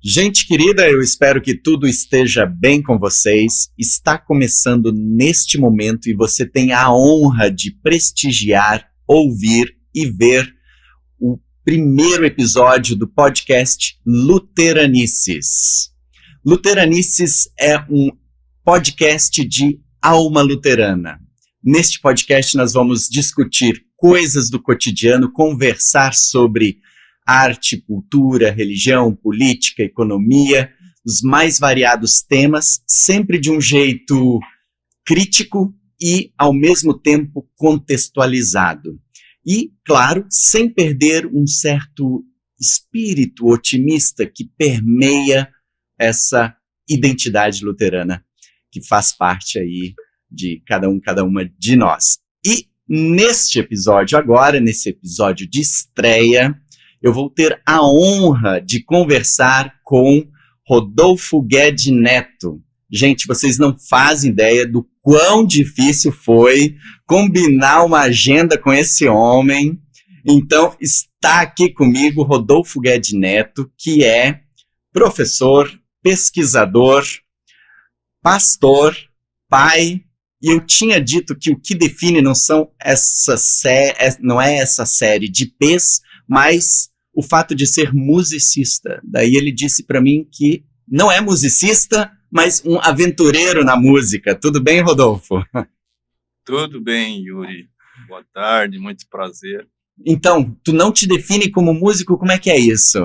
Gente querida, eu espero que tudo esteja bem com vocês. Está começando neste momento e você tem a honra de prestigiar, ouvir e ver o primeiro episódio do podcast Luteranices. Luteranices é um podcast de alma luterana. Neste podcast nós vamos discutir coisas do cotidiano, conversar sobre arte, cultura, religião, política, economia, os mais variados temas, sempre de um jeito crítico e, ao mesmo tempo, contextualizado. E, claro, sem perder um certo espírito otimista que permeia essa identidade luterana, que faz parte aí de cada uma de nós. E neste episódio agora, nesse episódio de estreia, eu vou ter a honra de conversar com Rodolfo Guedes Neto. Gente, vocês não fazem ideia do quão difícil foi combinar uma agenda com esse homem. Então, está aqui comigo Rodolfo Guedes Neto, que é professor, pesquisador, pastor, pai. E eu tinha dito que o que define não é essa série de P's, mas o fato de ser musicista. Daí ele disse para mim que não é musicista, mas um aventureiro na música. Tudo bem, Rodolfo? Tudo bem, Yuri. Boa tarde, muito prazer. Então, tu não te define como músico, como é que é isso?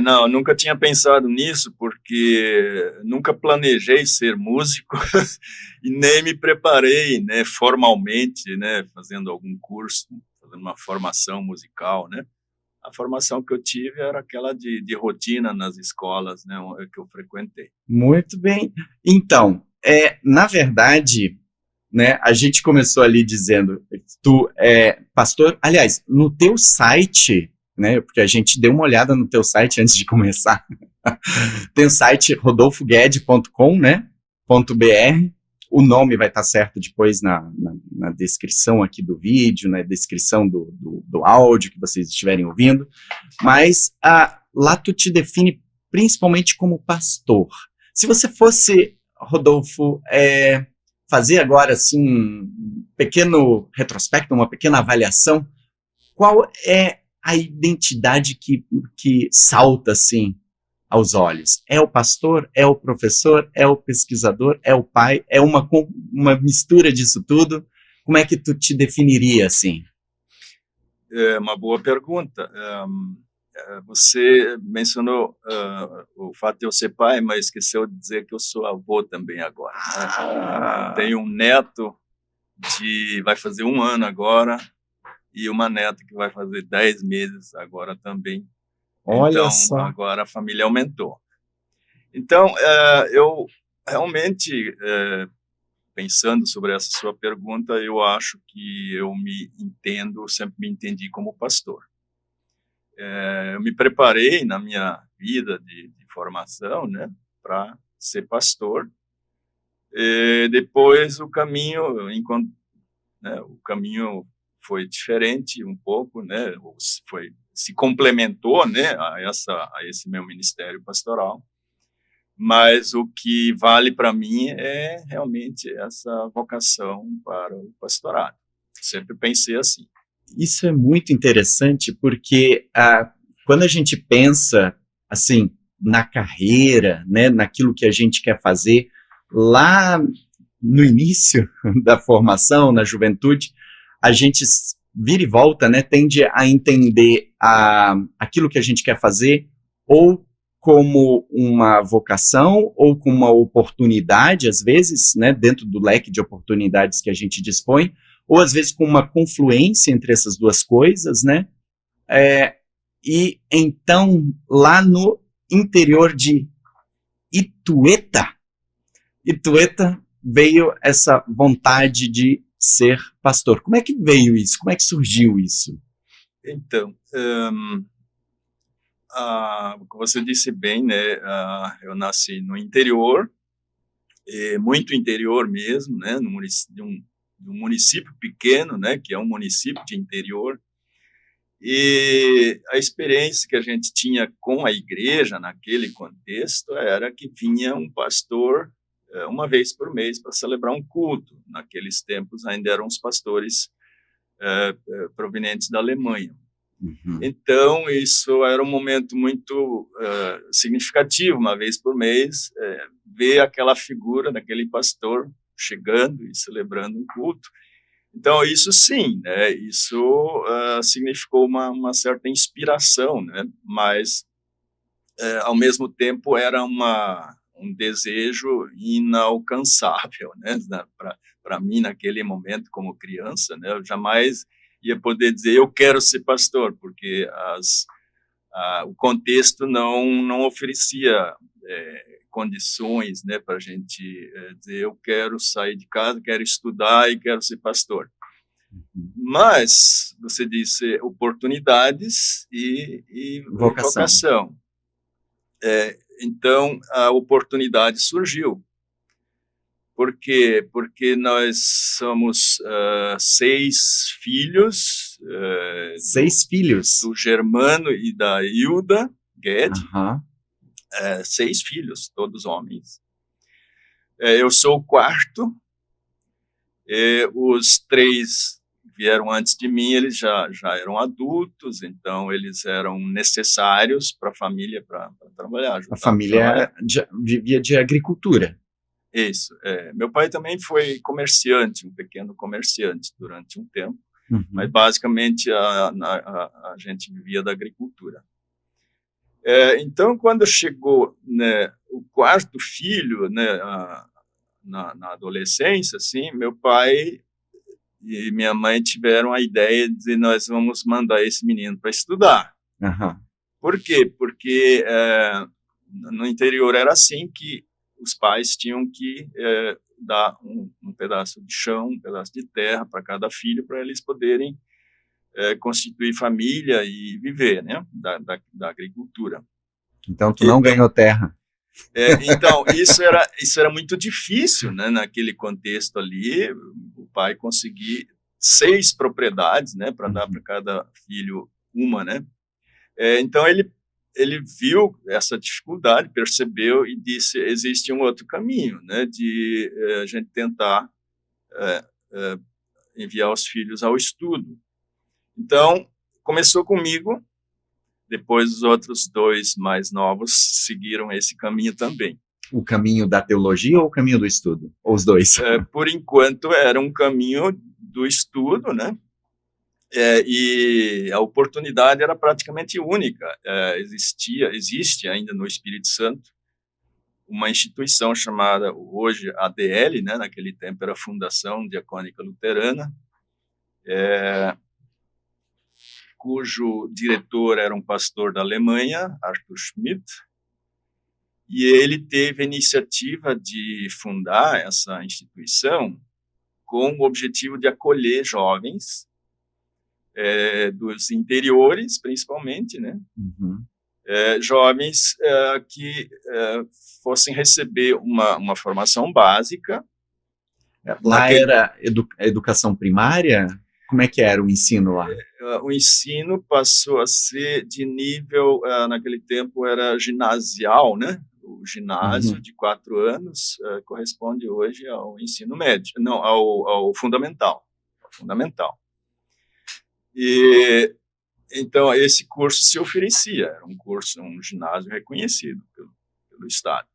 Não, nunca tinha pensado nisso, porque nunca planejei ser músico e nem me preparei, né, formalmente, né, fazendo algum curso, fazendo uma formação musical, né. A formação que eu tive era aquela de rotina nas escolas, né, que eu frequentei. Muito bem. Então, na verdade, né, a gente começou ali dizendo, tu é pastor, aliás, no teu site, né, porque a gente deu uma olhada no teu site antes de começar, tem o site rodolfoguedes.com, né, .br, o nome vai estar certo depois na descrição aqui do vídeo, na descrição do áudio que vocês estiverem ouvindo, mas lá tu te define principalmente como pastor. Se você fosse, Rodolfo, fazer agora assim, um pequeno retrospecto, uma pequena avaliação, qual é a identidade que salta assim aos olhos? É o pastor? É o professor? É o pesquisador? É o pai? É uma mistura disso tudo? Como é que tu te definiria assim? É uma boa pergunta. Você mencionou o fato de eu ser pai, mas esqueceu de dizer que eu sou avô também agora. Né? Tenho um neto vai fazer 1 ano agora e uma neta que vai fazer 10 meses agora também. Olha então, só. Agora a família aumentou. Então, eu realmente, pensando sobre essa sua pergunta, eu acho que sempre me entendi como pastor. Eu me preparei na minha vida de formação, né, para ser pastor. Depois o caminho foi diferente um pouco, né, se complementou, né, a esse meu ministério pastoral, mas o que vale para mim é realmente essa vocação para o pastorado. Sempre pensei assim. Isso é muito interessante porque quando a gente pensa assim na carreira, né, naquilo que a gente quer fazer lá no início da formação, na juventude, a gente vira e volta, né, tende a entender aquilo que a gente quer fazer ou como uma vocação ou como uma oportunidade, às vezes, né, dentro do leque de oportunidades que a gente dispõe, ou às vezes com uma confluência entre essas duas coisas, né? E então, lá no interior de Itueta veio essa vontade de ser pastor. Como é que veio isso? Como é que surgiu isso? Então, como você disse bem, né, eu nasci no interior muito interior mesmo, né, de um município pequeno, né, que é um município de interior. E a experiência que a gente tinha com a igreja naquele contexto era que vinha um pastor uma vez por mês para celebrar um culto. Naqueles tempos ainda eram os pastores provenientes da Alemanha. Uhum. Então, isso era um momento muito significativo, uma vez por mês, ver aquela figura daquele pastor chegando e celebrando um culto. Então, isso sim, né, isso significou uma certa inspiração, né, mas, ao mesmo tempo, era um desejo inalcançável, né, para mim, naquele momento, como criança, né, eu jamais ia poder dizer, eu quero ser pastor, porque o contexto não oferecia condições, né, para a gente dizer, eu quero sair de casa, quero estudar e quero ser pastor. Mas, você disse, oportunidades e vocação. Então, a oportunidade surgiu. Por quê? Porque nós somos 6 filhos. 6 filhos? Do Germano e da Hilda Guedes. Uhum. 6 filhos, todos homens. Eu sou o quarto. Os 3 vieram antes de mim, eles já eram adultos, então eles eram necessários para a família para trabalhar. A família vivia de agricultura. Isso. Meu pai também foi comerciante, um pequeno comerciante durante um tempo, mas basicamente a gente vivia da agricultura. Então, quando chegou, né, o quarto filho, né, na adolescência, assim, meu pai e minha mãe tiveram a ideia de nós vamos mandar esse menino para estudar. Uhum. Por quê? Porque no interior era assim que os pais tinham que dar um pedaço de chão, um pedaço de terra para cada filho, para eles poderem constituir família e viver, né, da agricultura. Então, tu não ganhou terra. Então, isso era muito difícil, né, naquele contexto ali, o pai conseguir 6 propriedades, né, para dar para cada filho uma, né. Então, ele viu essa dificuldade, percebeu e disse, existe um outro caminho, né, de a gente tentar enviar os filhos ao estudo. Então, começou comigo, depois os outros 2 mais novos seguiram esse caminho também. O caminho da teologia ou o caminho do estudo? Ou os dois? Por enquanto, era um caminho do estudo, né? E a oportunidade era praticamente única. Existe ainda no Espírito Santo uma instituição chamada, hoje, ADL, né? Naquele tempo era a Fundação Diacônica Luterana, cujo diretor era um pastor da Alemanha, Arthur Schmidt, e ele teve a iniciativa de fundar essa instituição com o objetivo de acolher jovens dos interiores, principalmente, né? Uhum. Jovens que fossem receber uma formação básica. Lá era educação primária? Como é que era o ensino lá? O ensino passou a ser de nível, naquele tempo era ginasial, né? O ginásio de 4 anos corresponde hoje ao ensino médio, não, ao fundamental. E então esse curso se oferecia, era um ginásio reconhecido pelo Estado.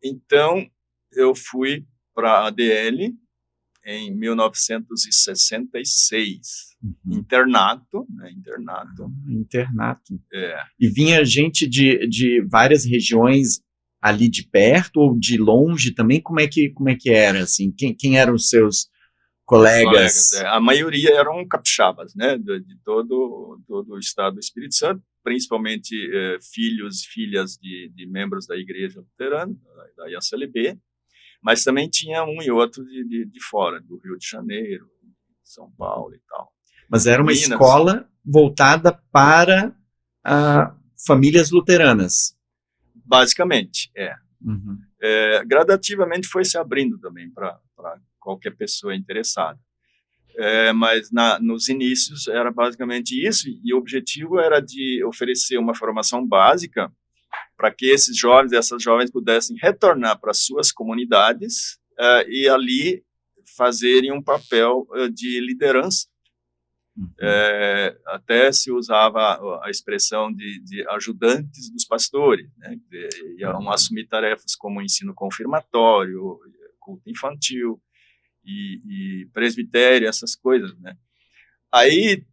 Então eu fui para a ADL em 1966, internato, né? Internato. E vinha gente de várias regiões ali de perto ou de longe também? Como é que era, assim? Quem eram os seus colegas? A maioria eram capixabas, né? De todo o estado do Espírito Santo, principalmente filhos e filhas de membros da Igreja Luterana, da IACLB, mas também tinha um e outro de fora, do Rio de Janeiro, São Paulo e tal. Mas era uma escola voltada para famílias luteranas. Basicamente, Uhum. Gradativamente foi se abrindo também para qualquer pessoa interessada. Mas nos inícios era basicamente isso, e o objetivo era de oferecer uma formação básica para que esses jovens, essas jovens pudessem retornar para suas comunidades e ali fazerem um papel de liderança. Até se usava a expressão de ajudantes dos pastores, né? Iam assumir tarefas como ensino confirmatório, culto infantil e presbitério, essas coisas, né? Aí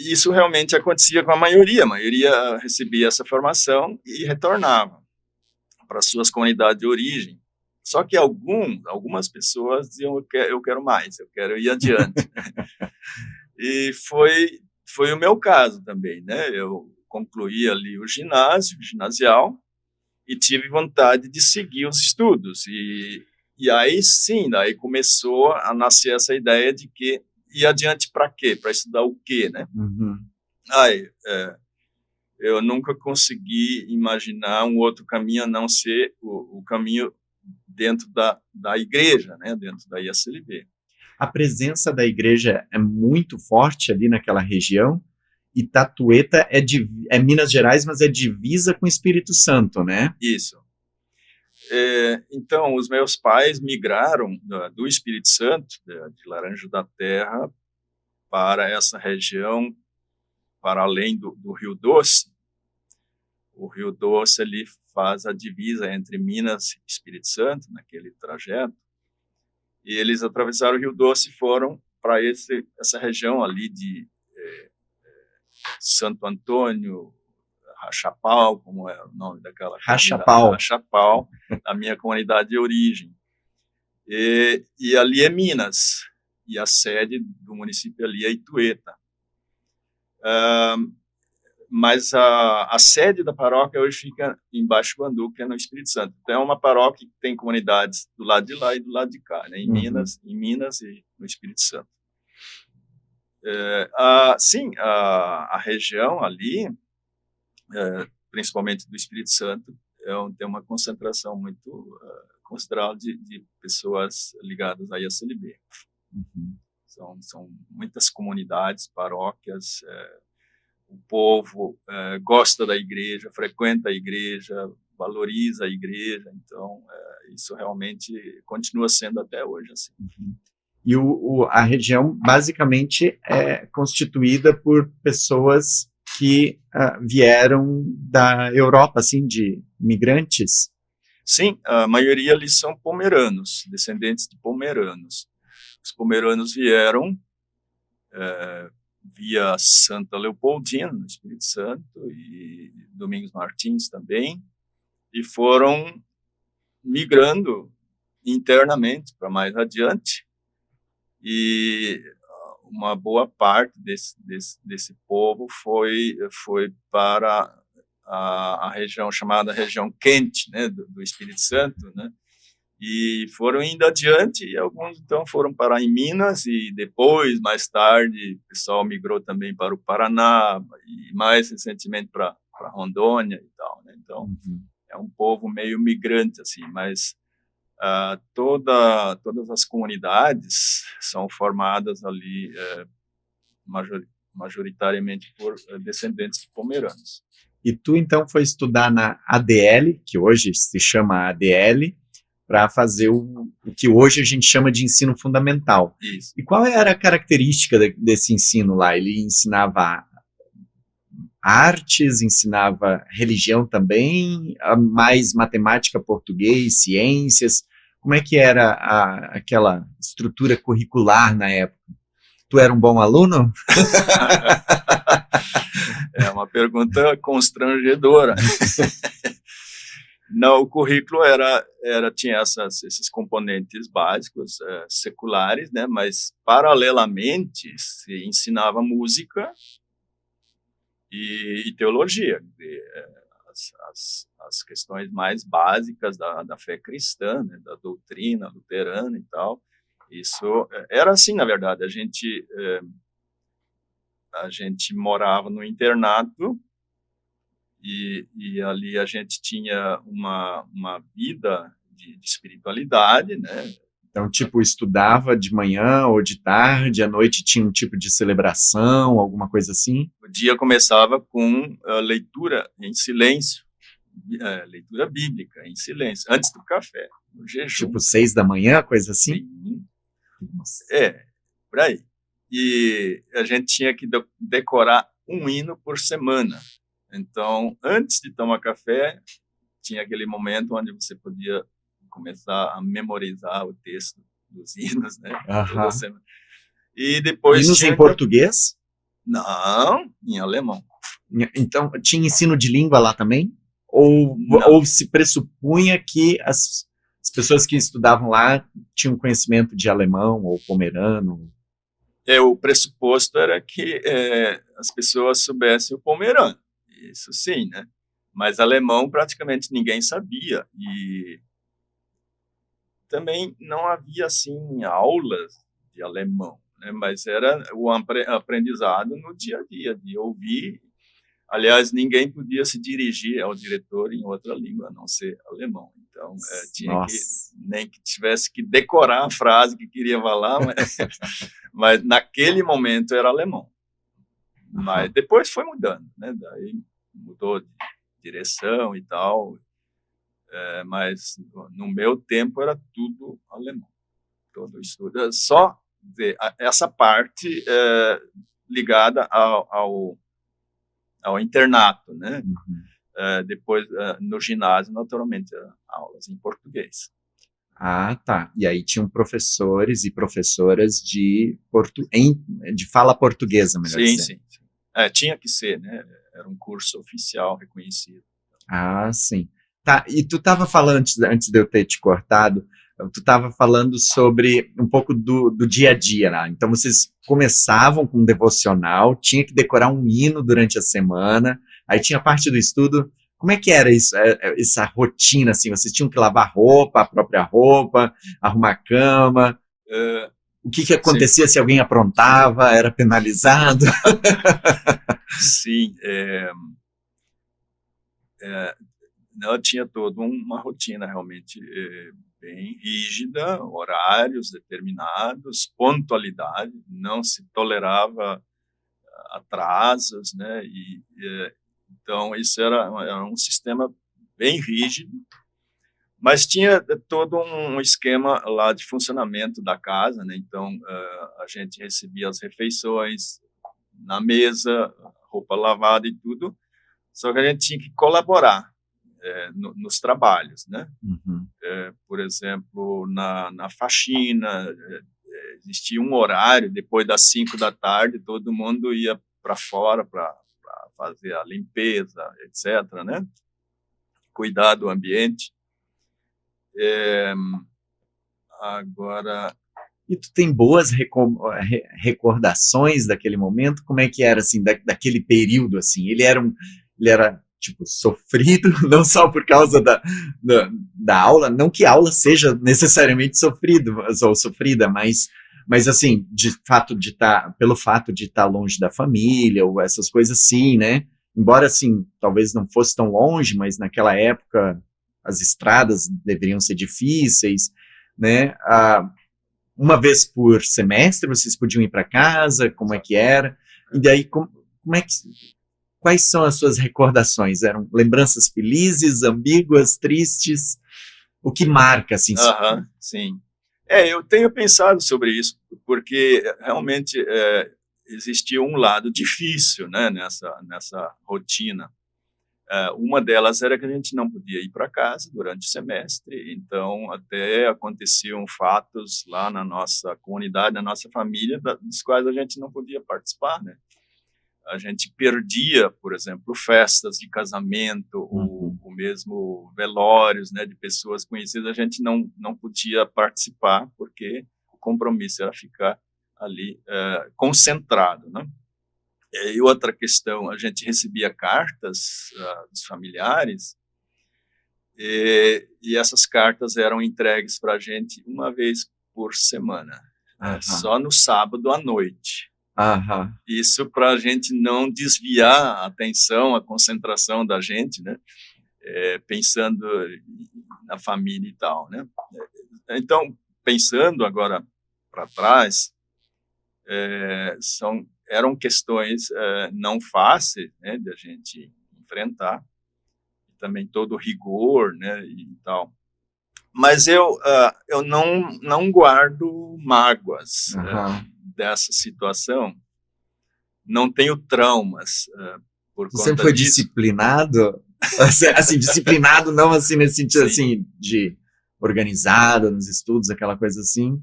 isso realmente acontecia com a maioria recebia essa formação e retornava para suas comunidades de origem. Só que algumas pessoas diziam, eu quero mais, eu quero ir adiante. E foi o meu caso também, né? Eu concluí ali o ginasial, e tive vontade de seguir os estudos. E aí sim, daí começou a nascer essa ideia de que ir adiante para quê? Para estudar o quê, né? Uhum. Eu nunca consegui imaginar um outro caminho a não ser o caminho dentro da igreja, né? Dentro da IACLB. A presença da igreja é muito forte ali naquela região, e Tatueta é Minas Gerais, mas é divisa com o Espírito Santo, né? Isso. Então, os meus pais migraram do Espírito Santo, de Laranja da Terra, para essa região, para além do Rio Doce. O Rio Doce ali faz a divisa entre Minas e Espírito Santo, naquele trajeto. E eles atravessaram o Rio Doce e foram para essa região ali de Santo Antônio, Rachapau, como é o nome daquela Rachapau. Rachapau, a minha comunidade de origem. E ali é Minas, e a sede do município ali é Itueta. Mas a sede da paróquia hoje fica em Baixo Guandu, que é no Espírito Santo. Então é uma paróquia que tem comunidades do lado de lá e do lado de cá, né? Em Minas e no Espírito Santo. Sim, a região ali, principalmente do Espírito Santo, tem uma concentração muito considerável de pessoas ligadas à IACLB. São muitas comunidades, paróquias, o povo gosta da igreja, frequenta a igreja, valoriza a igreja, então isso realmente continua sendo até hoje assim. E a região basicamente é constituída por pessoas que vieram da Europa, assim, de migrantes? Sim, a maioria ali são pomeranos, descendentes de pomeranos. Os pomeranos vieram via Santa Leopoldina, no Espírito Santo, e Domingos Martins também, e foram migrando internamente para mais adiante, e uma boa parte desse povo foi para a região chamada região quente, né, do Espírito Santo, né, e foram indo adiante, e alguns então foram parar em Minas, e depois, mais tarde, o pessoal migrou também para o Paraná, e mais recentemente para Rondônia e tal, né? Então, é um povo meio migrante, assim, mas todas as comunidades são formadas ali majoritariamente por descendentes de pomeranos. E tu, então, foi estudar na ADL, que hoje se chama ADL, para fazer o que hoje a gente chama de ensino fundamental. Isso. E qual era a característica desse ensino lá? Ele ensinava artes, ensinava religião também, mais matemática, português, ciências? Como é que era aquela estrutura curricular na época? Tu era um bom aluno? É uma pergunta constrangedora. Não, o currículo tinha esses componentes básicos, seculares, né? Mas, paralelamente, se ensinava música e teologia, as questões mais básicas da fé cristã, né? Da doutrina luterana e tal. Isso era assim, na verdade. A gente morava no internato, e ali a gente tinha uma vida de espiritualidade, né? Então, tipo, estudava de manhã ou de tarde, à noite tinha um tipo de celebração, alguma coisa assim? O dia começava com leitura em silêncio, leitura bíblica em silêncio, antes do café, no jejum. Tipo, 6 da manhã, coisa assim? Sim, Nossa. por aí. E a gente tinha que decorar um hino por semana. Então, antes de tomar café, tinha aquele momento onde você podia começar a memorizar o texto dos hinos, né? Toda Aham. semana. E depois Hinos em tinha que... português? Não, em alemão. Então, tinha ensino de língua lá também? Ou, Não. ou se pressupunha que as pessoas que estudavam lá tinham conhecimento de alemão ou pomerano? O pressuposto era que as pessoas soubessem o pomerano. Isso sim, né? Mas alemão praticamente ninguém sabia. E também não havia, assim, aulas de alemão, né? Mas era o aprendizado no dia a dia, de ouvir. Aliás, ninguém podia se dirigir ao diretor em outra língua, a não ser alemão. Então, tinha que, Nossa. nem que tivesse que decorar a frase que queria falar, mas naquele momento era alemão. Mas Aham. depois foi mudando, né? Daí mudou de direção e tal, mas no meu tempo era tudo alemão, todo o estudo. Só essa parte ligada ao internato, né? Uhum. Depois, no ginásio, naturalmente, aulas em português. Ah, tá. E aí tinham professores e professoras de fala portuguesa, melhor Sim, dizendo. sim. Tinha que ser, né? Era um curso oficial reconhecido. Ah, sim. Tá, e tu estava falando, antes de eu ter te cortado, tu estava falando sobre um pouco do dia a dia lá. Então, vocês começavam com um devocional, tinha que decorar um hino durante a semana, aí tinha parte do estudo. Como é que era isso, essa rotina, assim? Vocês tinham que lavar roupa, a própria roupa, arrumar a cama? Uh, O que sim, acontecia se alguém aprontava? Era penalizado? sim. Não, tinha toda uma rotina realmente bem rígida, horários determinados, pontualidade, não se tolerava atrasos, né? Então isso era um sistema bem rígido, mas tinha todo um esquema lá de funcionamento da casa, né? Então a gente recebia as refeições na mesa, roupa lavada e tudo, só que a gente tinha que colaborar nos trabalhos, né? Uhum. Por exemplo, na faxina, existia um horário, depois das 5 da tarde, todo mundo ia para fora para fazer a limpeza, etc., né? Cuidar do ambiente. Agora, E tu tem boas recordações daquele momento? Como é que era, assim, daquele período, assim? Ele era, tipo, sofrido, não só por causa da aula, não que a aula seja necessariamente sofrido, ou sofrida, mas assim, pelo fato de estar longe da família, ou essas coisas assim, né? Embora, assim, talvez não fosse tão longe, mas naquela época as estradas deveriam ser difíceis, né? Uma vez por semestre vocês podiam ir para casa, como é que era? E daí, como é que, quais são as suas recordações? Eram lembranças felizes, ambíguas, tristes? O que marca, assim? sim. Eu tenho pensado sobre isso, porque realmente existia um lado difícil, né, nessa rotina. Uma delas era que a gente não podia ir para casa durante o semestre, então até aconteciam fatos lá na nossa comunidade, na nossa família, dos quais a gente não podia participar, né? A gente perdia, por exemplo, festas de casamento ou mesmo velórios, né, de pessoas conhecidas, a gente não podia participar porque o compromisso era ficar ali concentrado, né? E outra questão, a gente recebia cartas dos familiares e essas cartas eram entregues para a gente uma vez por semana, Aham. só no sábado à noite. Aham. Isso para a gente não desviar a atenção, a concentração da gente, né? Pensando na família e tal, né? Então, pensando agora para trás, eram questões não fáceis, né, de a gente enfrentar, também todo o rigor, né, e tal. Mas eu não guardo mágoas Aham. dessa situação, não tenho traumas por Tu sempre conta foi disso. disciplinado? Assim, disciplinado não assim nesse sentido Sim. assim de organizado nos estudos, aquela coisa assim.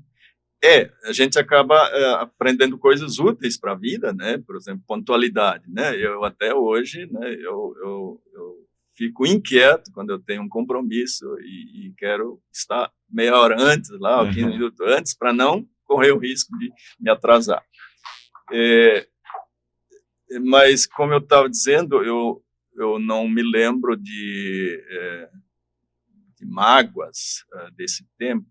A gente acaba aprendendo coisas úteis para a vida, né? Por exemplo, pontualidade, né? Eu até hoje, né? Eu fico inquieto quando eu tenho um compromisso e quero estar meia hora antes, lá, ou 15 Aham. minutos antes, para não correr o risco de me atrasar. É, mas, como eu estava dizendo, eu não me lembro de mágoas desse tempo,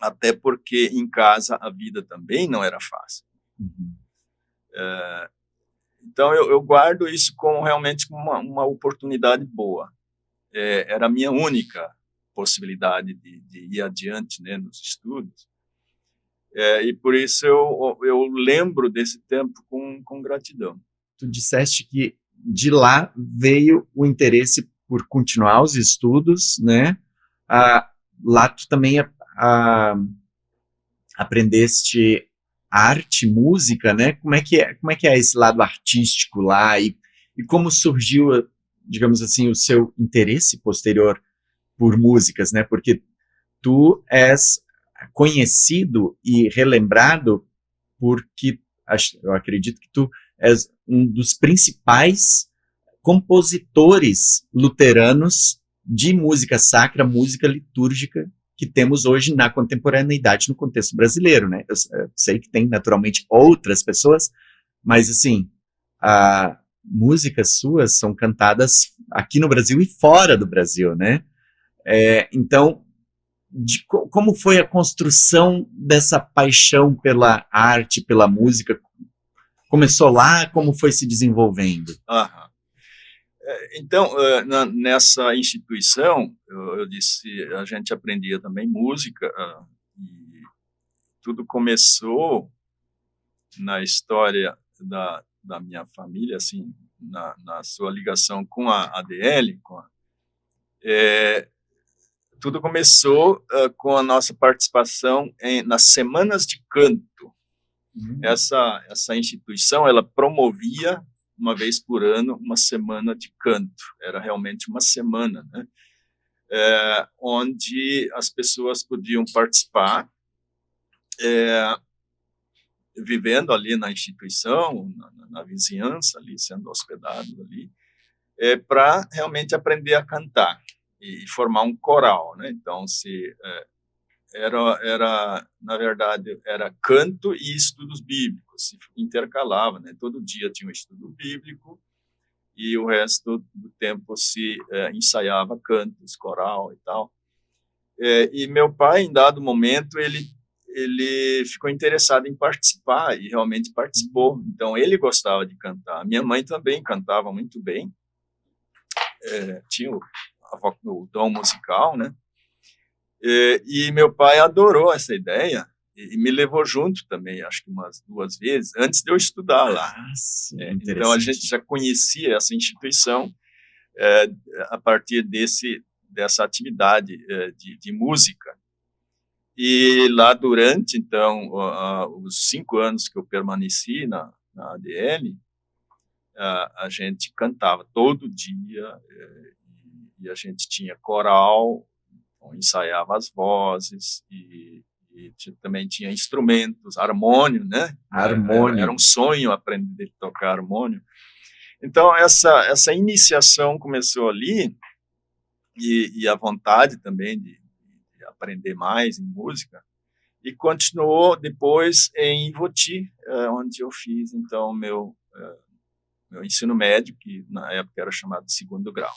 até porque em casa a vida também não era fácil. Uhum. Então, eu guardo isso como realmente uma oportunidade boa. Era a minha única possibilidade de ir adiante, né, nos estudos. E por isso eu lembro desse tempo com gratidão. Tu disseste que de lá veio o interesse por continuar os estudos, né? Ah, lá tu também aprendeste arte, música, né? Como é que é esse lado artístico lá e como surgiu, digamos assim, o seu interesse posterior por músicas, né? Porque tu és conhecido e relembrado porque eu acredito que tu és um dos principais compositores luteranos de música sacra, música litúrgica que temos hoje na contemporaneidade no contexto brasileiro, né? Eu sei que tem naturalmente outras pessoas, mas assim, músicas suas são cantadas aqui no Brasil e fora do Brasil, né? Então, como foi a construção dessa paixão pela arte, pela música? Começou lá, como foi se desenvolvendo? Aham. Então, nessa instituição, eu disse, a gente aprendia também música, e tudo começou na história da minha família, assim, na sua ligação com a ADL, tudo começou com a nossa participação nas semanas de canto. Essa instituição, ela promovia uma vez por ano uma semana de canto. Era realmente uma semana, né? Onde as pessoas podiam participar, vivendo ali na instituição, na vizinhança ali, sendo hospedados ali, para realmente aprender a cantar e formar um coral, né? Então, na verdade, era canto e estudos bíblicos, se intercalava, né? Todo dia tinha um estudo bíblico e o resto do tempo se ensaiava cantos, coral e tal. E meu pai, em dado momento, ele ficou interessado em participar e realmente participou. Então, ele gostava de cantar. Minha mãe também cantava muito bem, tinha o dom musical, né? E meu pai adorou essa ideia e me levou junto também, acho que umas 2 vezes, antes de eu estudar lá. Sim, Então, a gente já conhecia essa instituição é, a partir dessa atividade de música. E lá durante, então, os 5 anos que eu permaneci na ADL, a gente cantava todo dia, e a gente tinha coral, então, ensaiava as vozes, e também tinha instrumentos, harmônio, né? Era harmônio. um sonho aprender a tocar harmônio. Então, essa iniciação começou ali, e a vontade também de aprender mais em música, e continuou depois em Ivoti, onde eu fiz, então, meu ensino médio, que na época era chamado de segundo grau.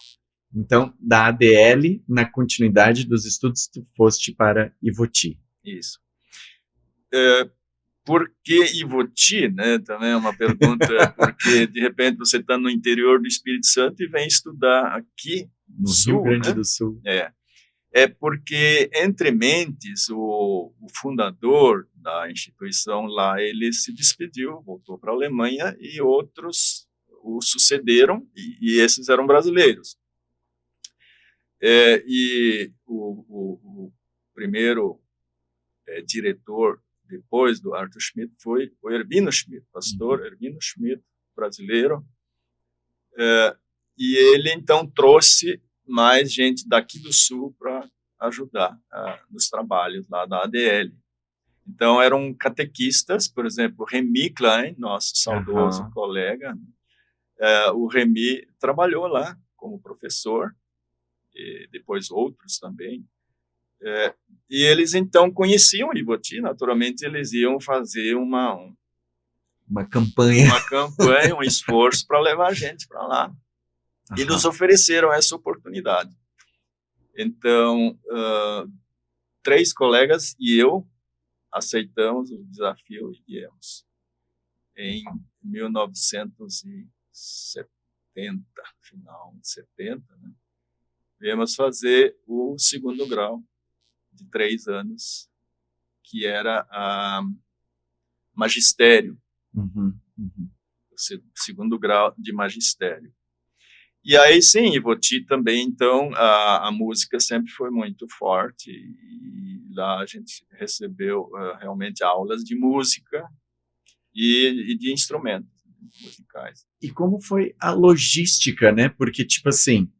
Então, da ADL, na continuidade dos estudos, tu foste para Ivoti. Isso. por que Ivoti, né? Também é uma pergunta, porque de repente você está no interior do Espírito Santo e vem estudar aqui No Rio Sul, Grande né? do Sul. É porque, entre mentes, o fundador da instituição lá, ele se despediu, voltou para a Alemanha, e outros o sucederam, e esses eram brasileiros. E o primeiro diretor, depois do Arthur Schmidt, foi o Herbino Schmidt, pastor Herbino Schmidt, brasileiro, e ele, então, trouxe mais gente daqui do Sul para ajudar nos trabalhos lá da ADL. Então, eram catequistas, por exemplo, Remy Klein, nosso saudoso colega, o Remy trabalhou lá como professor, e depois outros também. E eles, então, conheciam o Ivoti, naturalmente eles iam fazer uma campanha, um esforço para levar a gente para lá. E nos ofereceram essa oportunidade. Então, 3 colegas e eu aceitamos o desafio e viemos. Em 1970, final de 70, né? Viemos fazer o 2º grau de 3 anos, que era a magistério. O 2º grau de magistério. E aí, sim, Ivoti também, então, a música sempre foi muito forte, e lá a gente recebeu realmente aulas de música e de instrumentos musicais. E como foi a logística, né? Porque, tipo assim,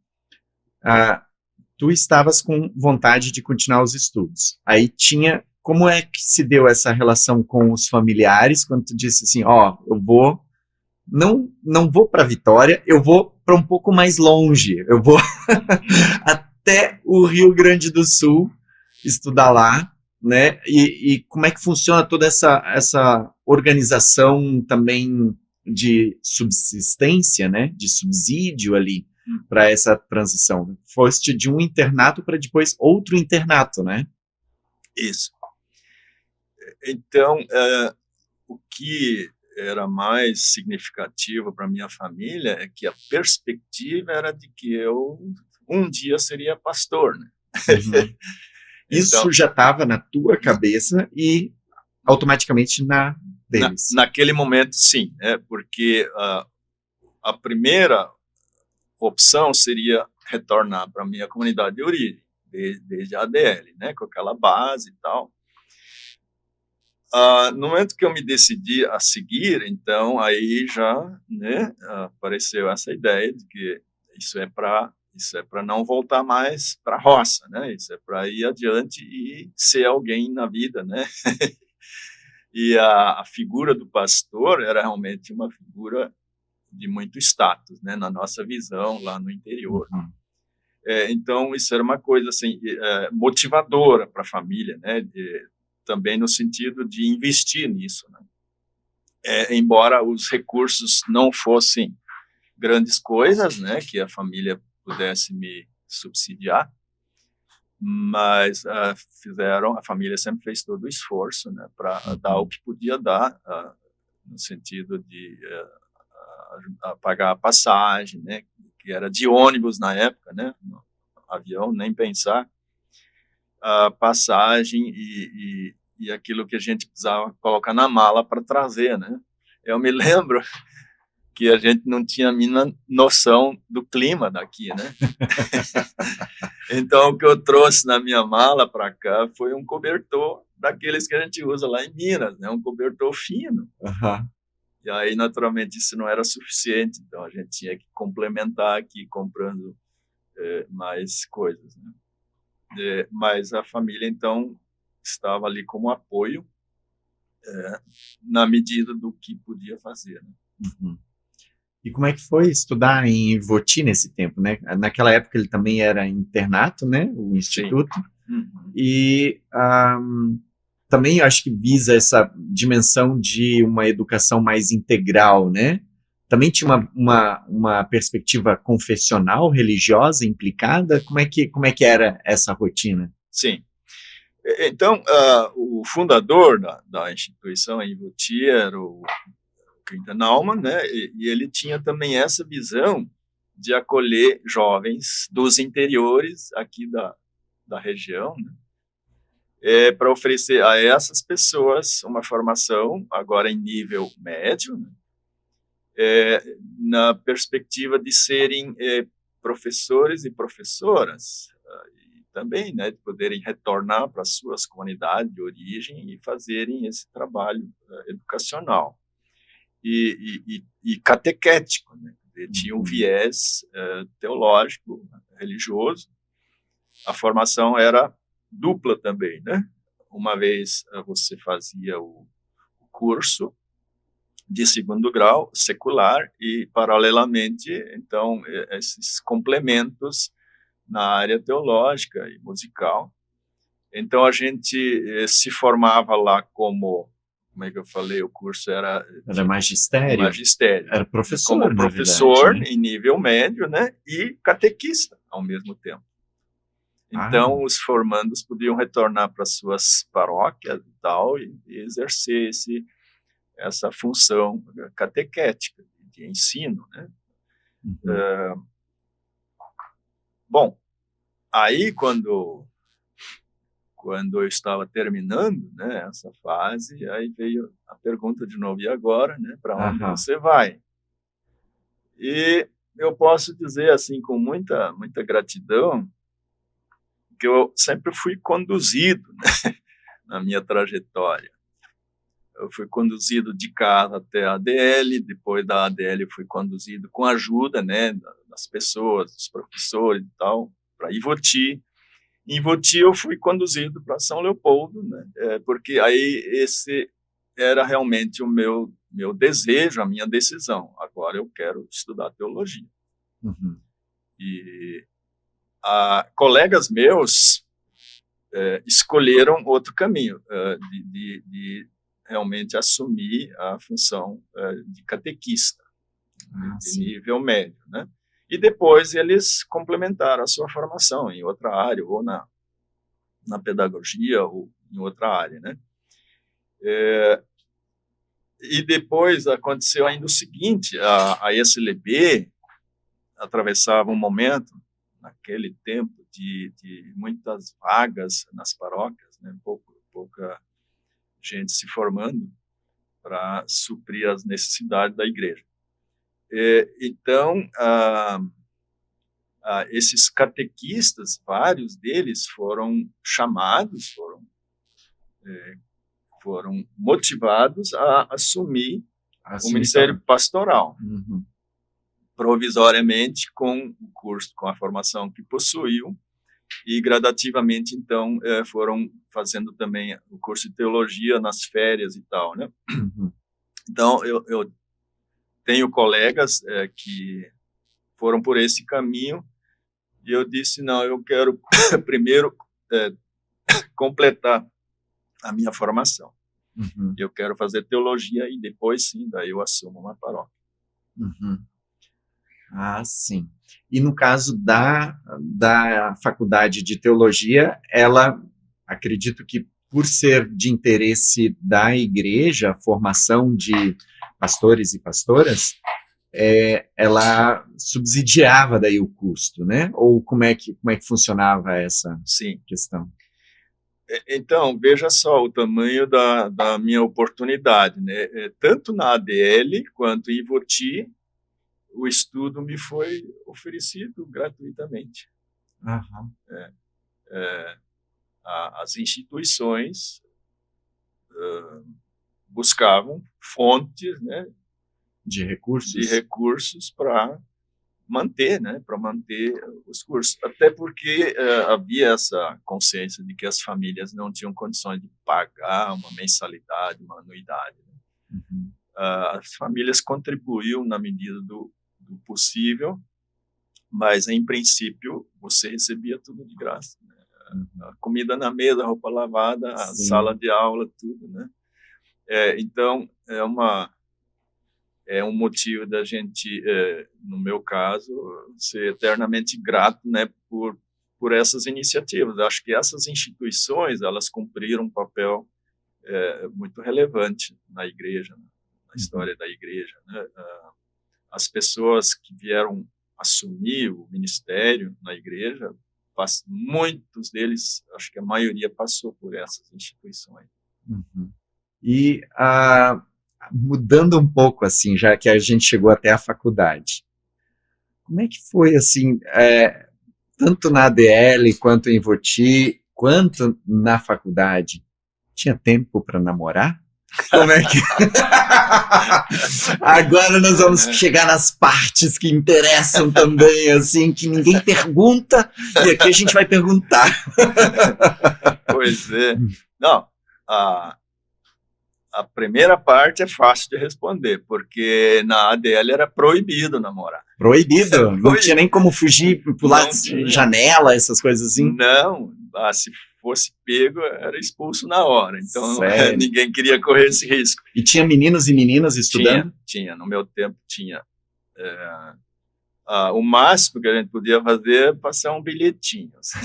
tu estavas com vontade de continuar os estudos. Aí como é que se deu essa relação com os familiares, quando tu disse assim, eu vou, não vou para Vitória, eu vou para um pouco mais longe, eu vou até o Rio Grande do Sul estudar lá, né? E como é que funciona toda essa organização também de subsistência, né? De subsídio ali para essa transição? Foste de um internato para depois outro internato, né? Isso. Então, o que era mais significativo para minha família é que a perspectiva era de que eu um dia seria pastor, né? Isso então, já estava na tua cabeça e automaticamente na deles. Naquele momento, sim, porque a primeira opção seria retornar para a minha comunidade de origem, desde a ADL, né, com aquela base e tal. No momento que eu me decidi a seguir, então, aí já, né, apareceu essa ideia de que isso é para não voltar mais para a roça, né? Isso é para ir adiante e ser alguém na vida, né? E a figura do pastor era realmente uma figura de muito status, né? Na nossa visão lá no interior. Então, isso era uma coisa assim, motivadora para a família, né? Também no sentido de investir nisso, né? Embora os recursos não fossem grandes coisas, né? Que a família pudesse me subsidiar, mas a família sempre fez todo o esforço, né, para dar o que podia dar, no sentido de pagar a passagem, né, que era de ônibus na época, né, no avião, nem pensar, a passagem e aquilo que a gente precisava colocar na mala para trazer, né. Eu me lembro que a gente não tinha a mínima noção do clima daqui, né? Então, o que eu trouxe na minha mala para cá foi um cobertor daqueles que a gente usa lá em Minas, né? Um cobertor fino. E aí, naturalmente, isso não era suficiente, então a gente tinha que complementar aqui, comprando mais coisas, né? Mas a família, então, estava ali como apoio, na medida do que podia fazer, né? E como é que foi estudar em Ivoti nesse tempo, né? Naquela época ele também era internato, né? O instituto. E também acho que visa essa dimensão de uma educação mais integral, né? Também tinha uma perspectiva confessional, religiosa implicada. Como é que era essa rotina? Sim. Então, o fundador da instituição, Ivuti, era o Quinta Naumann, né? E ele tinha também essa visão de acolher jovens dos interiores aqui da região, né? Para oferecer a essas pessoas uma formação, agora em nível médio, né? Na perspectiva de serem professores e professoras, e também, né, de poderem retornar para as suas comunidades de origem e fazerem esse trabalho educacional e catequético, né? Tinha um viés teológico, religioso. A formação era dupla também, né? Uma vez você fazia o curso de segundo grau secular e, paralelamente, então, esses complementos na área teológica e musical. Então, a gente se formava lá como é que eu falei? O curso era magistério? Magistério. Era professor, como professor, verdade, né? em nível médio, né? E catequista, ao mesmo tempo. Então, os formandos podiam retornar para suas paróquias e tal, e exercer essa função catequética, de ensino, né? Bom, aí quando eu estava terminando, né, essa fase, aí veio a pergunta de novo, e agora, né, para onde você vai? E eu posso dizer, assim, com muita gratidão, que eu sempre fui conduzido, né, na minha trajetória. Eu fui conduzido de carro até a ADL, depois da ADL eu fui conduzido com a ajuda, né, das pessoas, dos professores e tal, para Ivoti. Em Ivoti eu fui conduzido para São Leopoldo, né, porque aí esse era realmente o meu desejo, a minha decisão. Agora eu quero estudar teologia. E colegas meus escolheram outro caminho, de realmente assumir a função de catequista, de nível médio, né? E depois eles complementaram a sua formação em outra área, ou na pedagogia, ou em outra área, né? E depois aconteceu ainda o seguinte, a SLB atravessava um momento, naquele tempo, de muitas vagas nas paróquias, né? Pouca gente se formando para suprir as necessidades da igreja. Então, esses catequistas, vários deles foram chamados, foram motivados a assumir o ministério pastoral, provisoriamente com o curso, com a formação que possuíam, e gradativamente, então, foram fazendo também o curso de teologia nas férias e tal, né? Então, eu tenho colegas que foram por esse caminho, e eu disse, não, eu quero primeiro completar a minha formação. Eu quero fazer teologia e depois, sim, daí eu assumo uma paróquia. Sim. E no caso da faculdade de teologia, ela, acredito que por ser de interesse da igreja, a formação de pastores e pastoras, ela subsidiava daí o custo, né? Ou como é que funcionava essa questão? Então, veja só o tamanho da minha oportunidade, né? Tanto na ADL quanto em Ivoti, o estudo me foi oferecido gratuitamente. As instituições buscavam fontes, né, de recursos para manter, né, os cursos. Até porque havia essa consciência de que as famílias não tinham condições de pagar uma mensalidade, uma anuidade. Né? As famílias contribuíam na medida do possível, mas, em princípio, você recebia tudo de graça. Né? A comida na mesa, a roupa lavada, a sala de aula, tudo, né? Então, é um motivo da gente, no meu caso, ser eternamente grato, né, por por essas iniciativas. Acho que essas instituições, elas cumpriram um papel muito relevante na igreja, na história da igreja, né? As pessoas que vieram assumir o ministério na igreja, muitos deles, acho que a maioria passou por essas instituições. Uhum. E mudando um pouco, assim, já que a gente chegou até a faculdade, como é que foi, assim, tanto na ADL, quanto em Voti, quanto na faculdade, tinha tempo para namorar? Como é que... Agora nós vamos chegar nas partes que interessam também, assim, que ninguém pergunta, e aqui a gente vai perguntar. Pois é. Não, a primeira parte é fácil de responder, porque na ADL era proibido namorar. Proibido? Não tinha nem como fugir, pular janela, essas coisas assim? Não, se fosse pego, era expulso na hora. Então, ninguém queria correr esse risco. E tinha meninos e meninas estudando? Tinha. No meu tempo, tinha. O máximo que a gente podia fazer é passar um bilhetinho. Assim.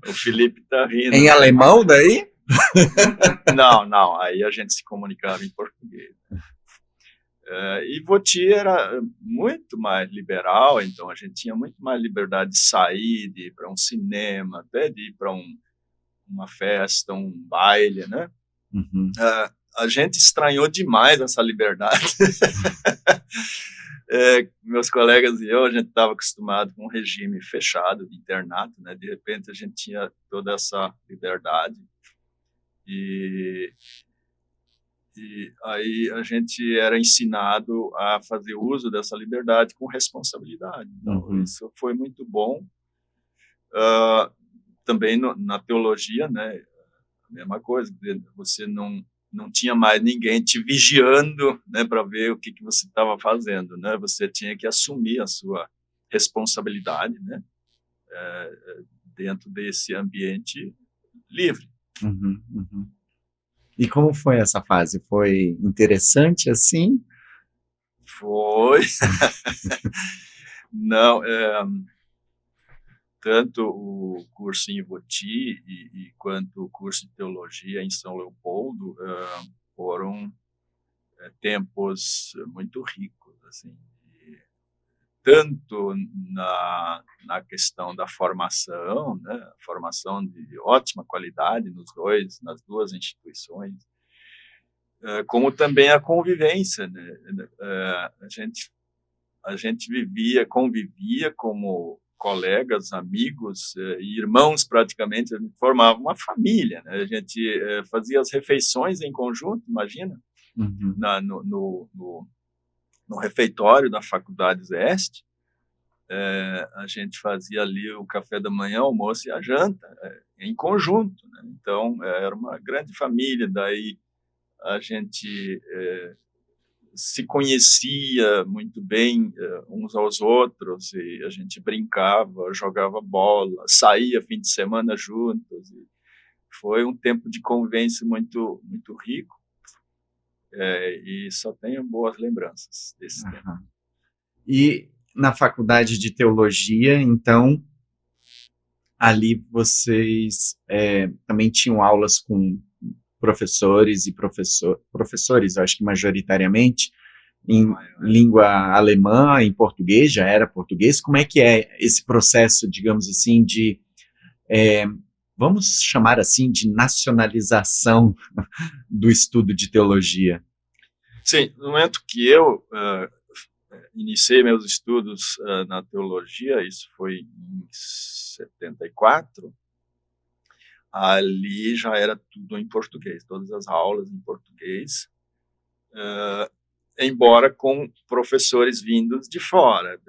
O Felipe tá rindo. Em alemão, daí? Não. Aí a gente se comunicava em português. E Voti era muito mais liberal, então a gente tinha muito mais liberdade de sair, de ir para um cinema, até de ir para uma festa, um baile, né? Uhum. A gente estranhou demais essa liberdade. Meus colegas e eu, a gente estava acostumado com um regime fechado de internato, né? De repente a gente tinha toda essa liberdade. E aí a gente era ensinado a fazer uso dessa liberdade com responsabilidade. Então, isso foi muito bom. Também na teologia, né, a mesma coisa, você não tinha mais ninguém te vigiando, né, para ver o que você estava fazendo, né? Você tinha que assumir a sua responsabilidade, né, dentro desse ambiente livre. Uhum. E como foi essa fase? Foi interessante assim? Foi. Não, tanto o curso em Voti quanto o curso de teologia em São Leopoldo foram tempos muito ricos, assim, tanto na questão da formação, né, formação de ótima qualidade nas duas instituições, como também a convivência, né? A gente convivia como colegas, amigos e irmãos, praticamente, a gente formava uma família, né? A gente fazia as refeições em conjunto, imagina, no refeitório da Faculdade Este, a gente fazia ali o café da manhã, almoço e a janta, em conjunto, né? Então, era uma grande família, daí a gente se conhecia muito bem uns aos outros, e a gente brincava, jogava bola, saía fim de semana juntos, e foi um tempo de convivência muito, muito rico, e só tenho boas lembranças desse tempo. E na faculdade de teologia, então, ali vocês também tinham aulas com professores e professores, eu acho que majoritariamente, em língua alemã, em português, já era português. Como é que é esse processo, digamos assim, de, vamos chamar assim, de nacionalização do estudo de teologia? Sim, no momento que eu iniciei meus estudos na teologia, isso foi em 74, ali já era tudo em português, todas as aulas em português, embora com professores vindos de fora,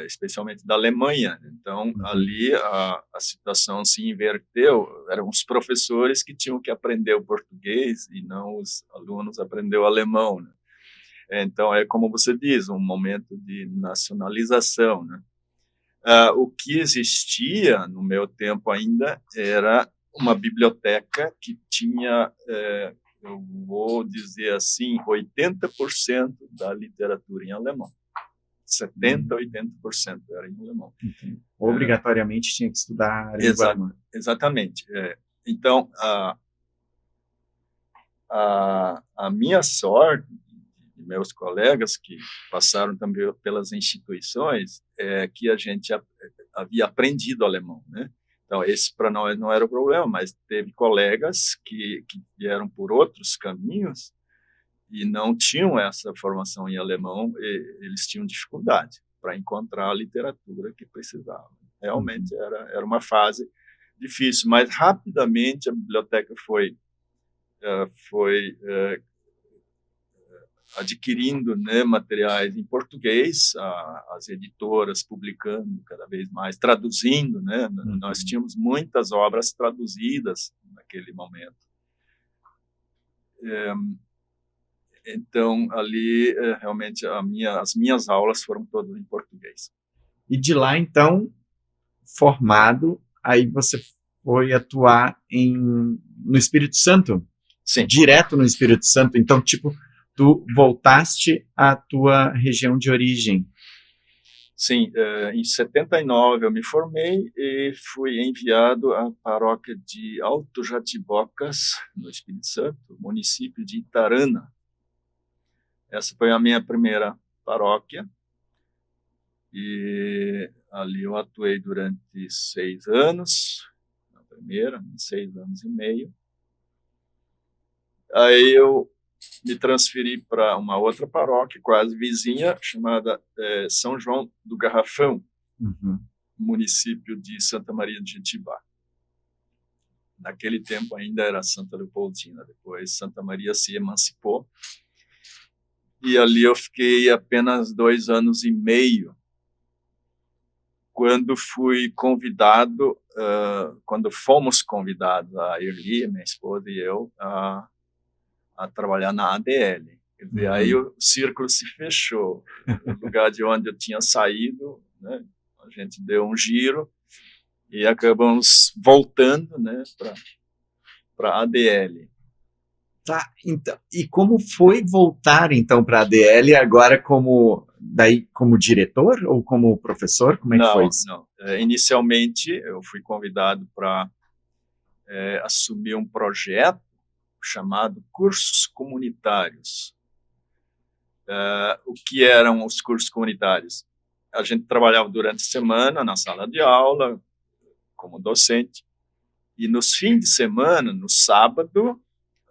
especialmente da Alemanha. Então, ali a situação se inverteu, eram os professores que tinham que aprender o português e não os alunos aprender o alemão, né? Então, é como você diz, um momento de nacionalização, né? O que existia no meu tempo ainda era uma biblioteca que tinha, eu vou dizer assim, 80% da literatura em alemão. 70%, 80% era em alemão. Obrigatoriamente tinha que estudar a língua alemã. Exatamente. Então, a minha sorte, e meus colegas que passaram também pelas instituições, é que a gente havia aprendido alemão, né? Então, esse para nós não era o problema, mas teve colegas que vieram por outros caminhos e não tinham essa formação em alemão, e eles tinham dificuldade para encontrar a literatura que precisavam. Realmente era uma fase difícil, mas rapidamente a biblioteca foi adquirindo, né, materiais em português, as editoras publicando cada vez mais, traduzindo, né? Nós tínhamos muitas obras traduzidas naquele momento. Então, ali, realmente, as minhas aulas foram todas em português. E de lá, então, formado, aí você foi atuar no Espírito Santo? Sim. Direto no Espírito Santo. Então, tipo, tu voltaste à tua região de origem. Sim, em 79 eu me formei e fui enviado à paróquia de Alto Jatibocas, no Espírito Santo, município de Itarana. Essa foi a minha primeira paróquia e ali eu atuei durante 6 anos, na primeira, 6 anos e meio. Aí eu me transferi para uma outra paróquia, quase vizinha, chamada São João do Garrafão, município de Santa Maria de Jetibá. Naquele tempo ainda era Santa Leopoldina, depois Santa Maria se emancipou. E ali eu fiquei apenas 2 anos e meio, quando fui convidado, quando fomos convidados, a Erli, minha esposa e eu, a trabalhar na ADL. Quer dizer, aí o círculo se fechou. No lugar de onde eu tinha saído, né, a gente deu um giro e acabamos voltando, né, para a ADL. Tá, então, e como foi voltar, então, para a ADL agora como diretor ou como professor? Como é que foi isso? Não. Inicialmente, eu fui convidado para assumir um projeto chamado Cursos Comunitários. O que eram os cursos comunitários? A gente trabalhava durante a semana na sala de aula, como docente, e nos fins de semana, no sábado,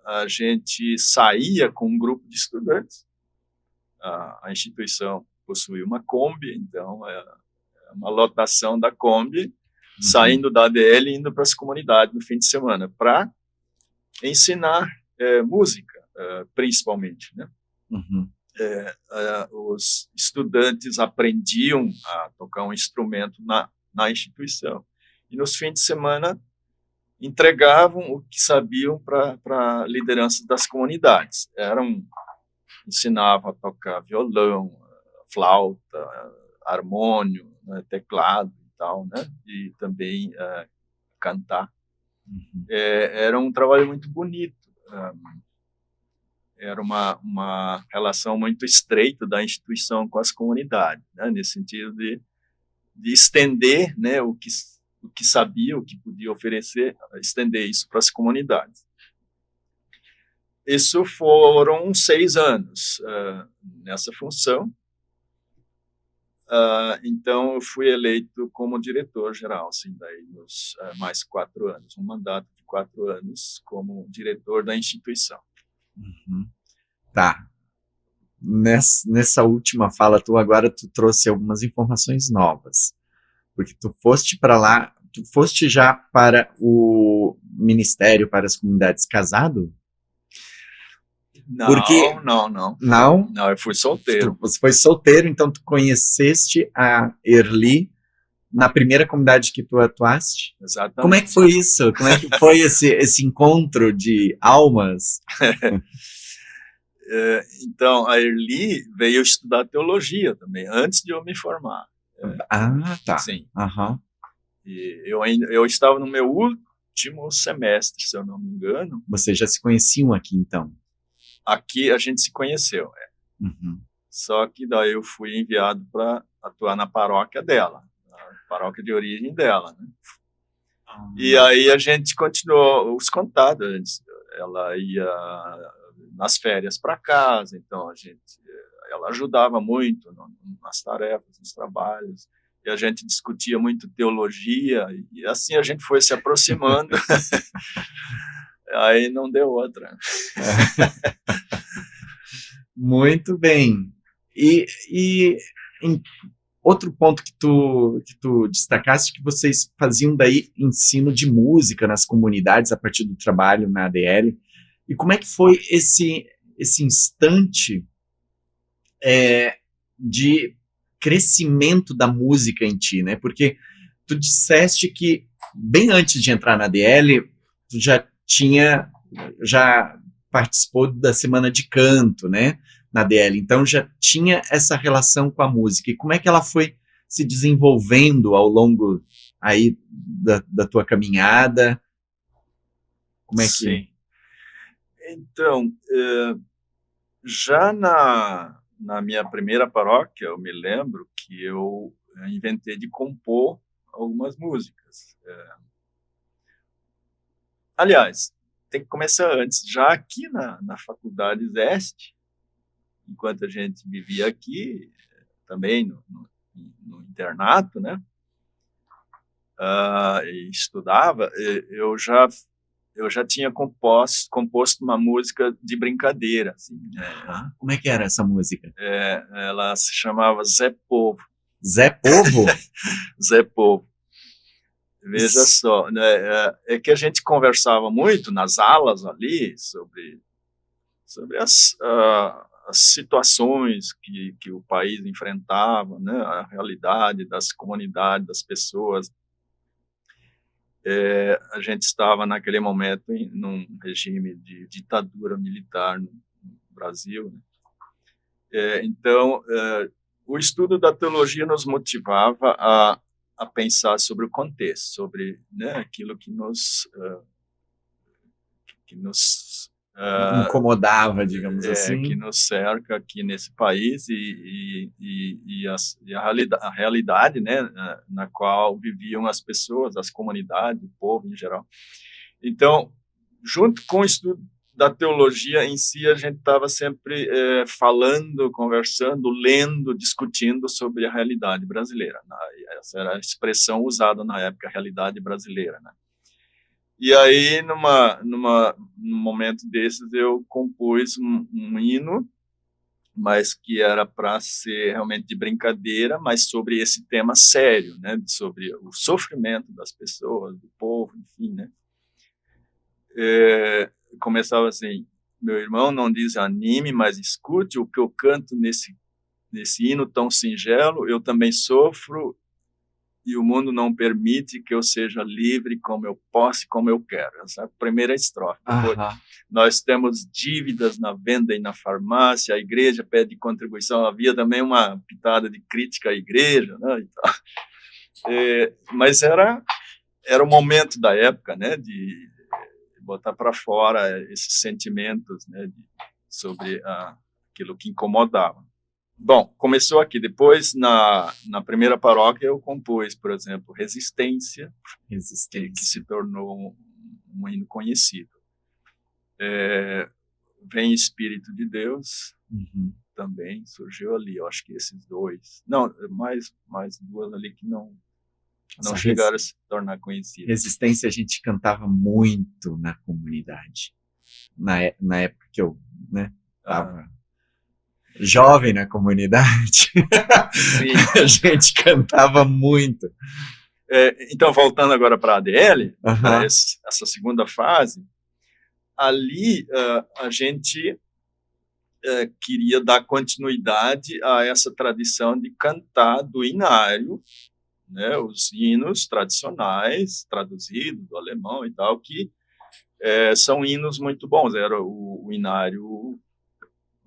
a gente saía com um grupo de estudantes. A instituição possui uma Kombi, então é uma lotação da Kombi, saindo da ADL e indo para as comunidades no fim de semana, para ensinar música, principalmente, né? Os estudantes aprendiam a tocar um instrumento na instituição. E nos fins de semana entregavam o que sabiam para a liderança das comunidades. Ensinavam a tocar violão, flauta, harmônio, né, teclado e tal, né? E também cantar. Era um trabalho muito bonito. Era uma relação muito estreita da instituição com as comunidades, né? Nesse sentido de estender, né, o que sabia, o que podia oferecer, estender isso para as comunidades. Isso foram 6 anos nessa função. Então, eu fui eleito como diretor-geral, assim, daí nos mais 4 anos, um mandato de 4 anos como diretor da instituição. Tá. Nessa última fala agora tu trouxe algumas informações novas, porque tu foste para lá, tu foste já para o ministério, para as comunidades casado? Não, porque... não. Não? Não, eu fui solteiro. Você foi solteiro, então tu conheceste a Erli na primeira comunidade que tu atuaste? Exatamente. Como é que foi isso? Como é que foi esse encontro de almas? Então, a Erli veio estudar teologia também, antes de eu me formar. Tá. Sim. E eu estava no meu último semestre, se eu não me engano. Vocês já se conheciam aqui, então? Aqui a gente se conheceu, Só que daí eu fui enviado para atuar na paróquia dela, na paróquia de origem dela, né? E aí a gente continuou os contatos. Ela ia nas férias para casa, então ela ajudava muito nas tarefas, nos trabalhos. E a gente discutia muito teologia, e assim a gente foi se aproximando. Aí não deu outra. Muito bem. E outro ponto que tu destacaste, que vocês faziam daí ensino de música nas comunidades a partir do trabalho na ADL. E como é que foi esse instante de crescimento da música em ti, né? Porque tu disseste que bem antes de entrar na ADL, tu já participou da semana de canto, né? Na ADL, então já tinha essa relação com a música. E como é que ela foi se desenvolvendo ao longo aí da tua caminhada? Como é que... Sim. Então, já na minha primeira paróquia, eu me lembro que eu inventei de compor algumas músicas. Aliás, tem que começar antes. Já aqui na Faculdade Zeste, enquanto a gente vivia aqui, também no internato, né? E estudava, eu já tinha composto uma música de brincadeira. Assim, como é que era essa música? Ela se chamava Zé Povo. Zé Povo? Zé Povo. Veja só, né, é que a gente conversava muito nas alas ali sobre as situações que o país enfrentava, né, a realidade das comunidades, das pessoas. A gente estava naquele momento num regime de ditadura militar no Brasil, né? Então, o estudo da teologia nos motivava a pensar sobre o contexto, sobre, né, aquilo que nos incomodava, digamos assim. Que nos cerca aqui nesse país e a realidade, né, na qual viviam as pessoas, as comunidades, o povo em geral. Então, junto com o estudo da teologia em si, a gente estava sempre falando, conversando, lendo, discutindo sobre a realidade brasileira. Essa era a expressão usada na época, a realidade brasileira, né? E aí, num momento desses, eu compus um hino, mas que era para ser realmente de brincadeira, mas sobre esse tema sério, né? Sobre o sofrimento das pessoas, do povo, enfim, né? Começava assim: meu irmão, não desanime, mas escute o que eu canto nesse hino tão singelo. Eu também sofro e o mundo não permite que eu seja livre como eu posso e como eu quero. Essa é a primeira estrofe. Depois, nós temos dívidas na venda e na farmácia, a igreja pede contribuição. Havia também uma pitada de crítica à igreja, né, e tal. Mas era o momento da época, né, de botar para fora esses sentimentos, né, sobre aquilo que incomodava. Bom, começou aqui. Depois, na primeira paróquia, eu compus, por exemplo, Resistência. Que se tornou um hino conhecido. Vem Espírito de Deus, também surgiu ali. Eu acho que esses dois. Não, mais duas ali que não chegaram a se tornar conhecidas. Resistência a gente cantava muito na comunidade. Na época que eu estava jovem na comunidade, a gente cantava muito. Então, voltando agora para a ADL, essa segunda fase, ali a gente queria dar continuidade a essa tradição de cantar do hinário, né, os hinos tradicionais, traduzidos do alemão e tal, que são hinos muito bons. Era o hinário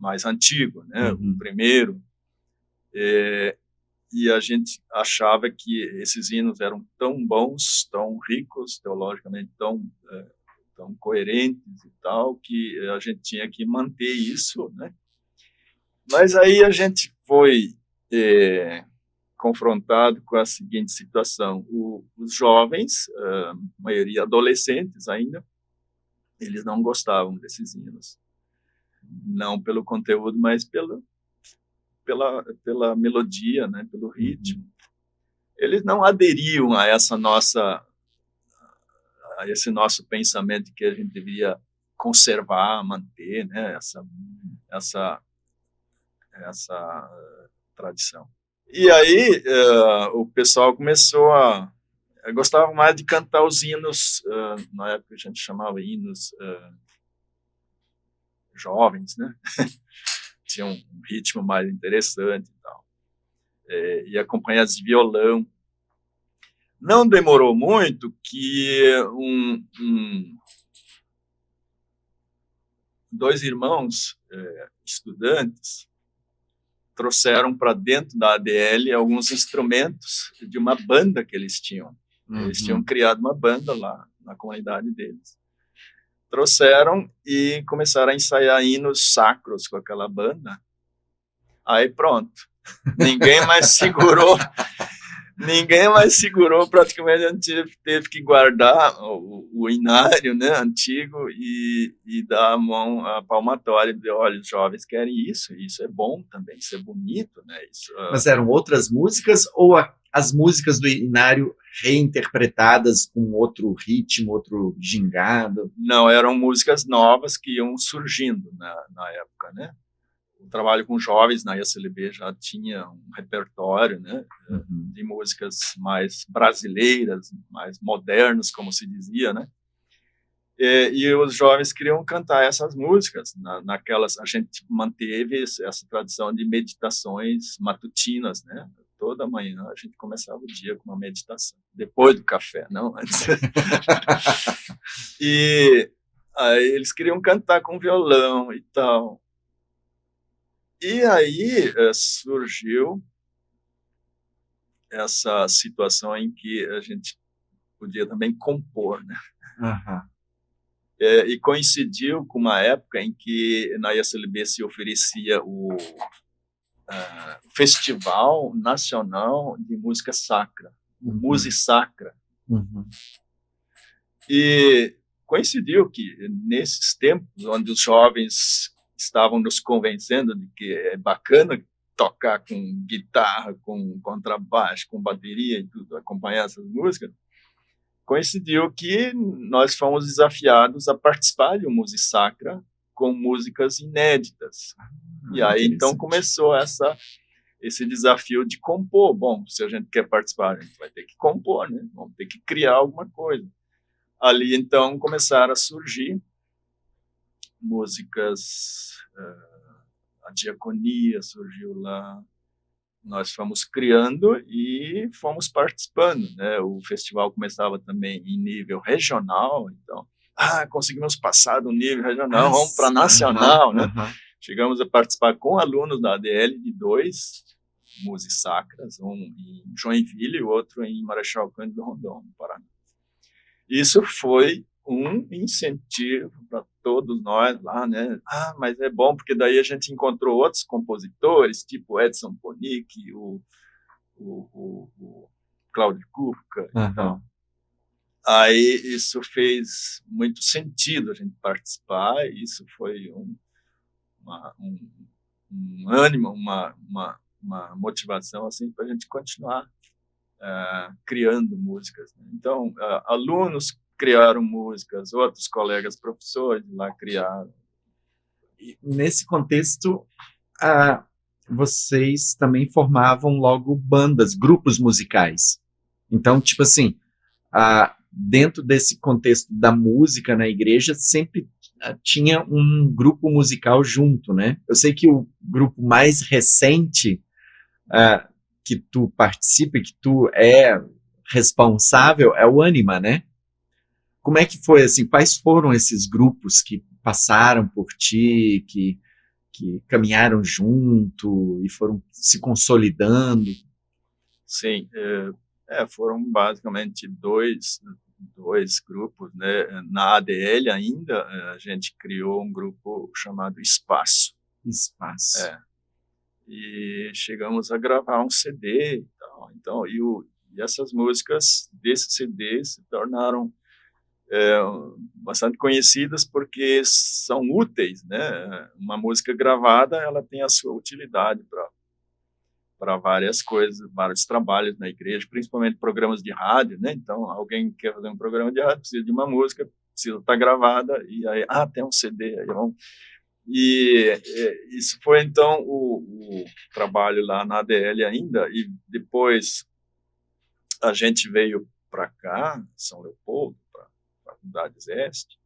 mais antigo, né, o primeiro, e a gente achava que esses hinos eram tão bons, tão ricos, teologicamente tão coerentes e tal, que a gente tinha que manter isso, né? Mas aí a gente foi confrontado com a seguinte situação. Os jovens, a maioria adolescentes ainda, eles não gostavam desses hinos. Não pelo conteúdo, mas pela melodia, né, pelo ritmo. Eles não aderiam a esse nosso pensamento de que a gente deveria conservar, manter, né, essa tradição. E aí o pessoal começou gostava mais de cantar os hinos, na época a gente chamava hinos jovens, né? Tinha um ritmo mais interessante e tal. E acompanhados de violão. Não demorou muito que dois irmãos estudantes trouxeram para dentro da ADL alguns instrumentos de uma banda que eles tinham. Eles tinham criado uma banda lá na comunidade deles. Trouxeram e começaram a ensaiar hinos sacros com aquela banda. Aí pronto. Ninguém mais segurou, praticamente a gente teve que guardar o inário, né, antigo e dar a palmatória de, olha, os jovens querem isso é bom também, isso é bonito, né? Mas eram outras músicas ou as músicas do inário reinterpretadas com outro ritmo, outro gingado? Não, eram músicas novas que iam surgindo na época, né? O trabalho com jovens na IACLB já tinha um repertório, né, de músicas mais brasileiras, mais modernas, como se dizia, né? E os jovens queriam cantar essas músicas. A gente manteve essa tradição de meditações matutinas, né? Toda manhã a gente começava o dia com uma meditação, depois do café, não antes. E aí eles queriam cantar com violão e tal. E aí surgiu essa situação em que a gente podia também compor, né? E coincidiu com uma época em que na IACLB se oferecia o Festival Nacional de Música Sacra, o Musisacra. E coincidiu que nesses tempos onde os jovens estavam nos convencendo de que é bacana tocar com guitarra, com contrabaixo, com bateria e tudo, acompanhar essas músicas, coincidiu que nós fomos desafiados a participar de um Musisacra com músicas inéditas. E aí, então, começou esse desafio de compor. Bom, se a gente quer participar, a gente vai ter que compor, né? Vamos ter que criar alguma coisa. Ali, então, começaram a surgir músicas, a diaconia surgiu lá, nós fomos criando e fomos participando, né? O festival começava também em nível regional, então, conseguimos passar do nível regional, vamos para nacional, né? Chegamos a participar com alunos da ADL de 2 musisacras, um em Joinville e o outro em Marechal Cândido Rondon, no Paraná. Isso foi um incentivo para todos nós lá, né? Mas é bom, porque daí a gente encontrou outros compositores, tipo Edson Ponick, o Cláudio Kupka. Então, aí isso fez muito sentido a gente participar, e isso foi um ânimo, uma motivação assim, para a gente continuar criando músicas. Então, alunos criaram músicas, outros colegas professores lá criaram. E nesse contexto, vocês também formavam logo bandas, grupos musicais. Então, tipo assim, dentro desse contexto da música na igreja, sempre tinha um grupo musical junto, né? Eu sei que o grupo mais recente que tu participa, que tu é responsável, é o Anima, né? Como é que foi, assim, quais foram esses grupos que passaram por ti, que caminharam junto e foram se consolidando? Sim, foram basicamente dois grupos, né? Na ADL ainda, a gente criou um grupo chamado Espaço. Espaço. e chegamos a gravar um CD e tal. Então, e essas músicas desse CD se tornaram bastante conhecidas porque são úteis, né? Uma música gravada, ela tem a sua utilidade para várias coisas, vários trabalhos na igreja, principalmente programas de rádio, né? Então, alguém quer fazer um programa de rádio, precisa de uma música, precisa estar gravada, e aí, tem um CD, aí vamos... E isso foi, então, o trabalho lá na ADL ainda, e depois a gente veio para cá, São Leopoldo, para a Faculdade Este,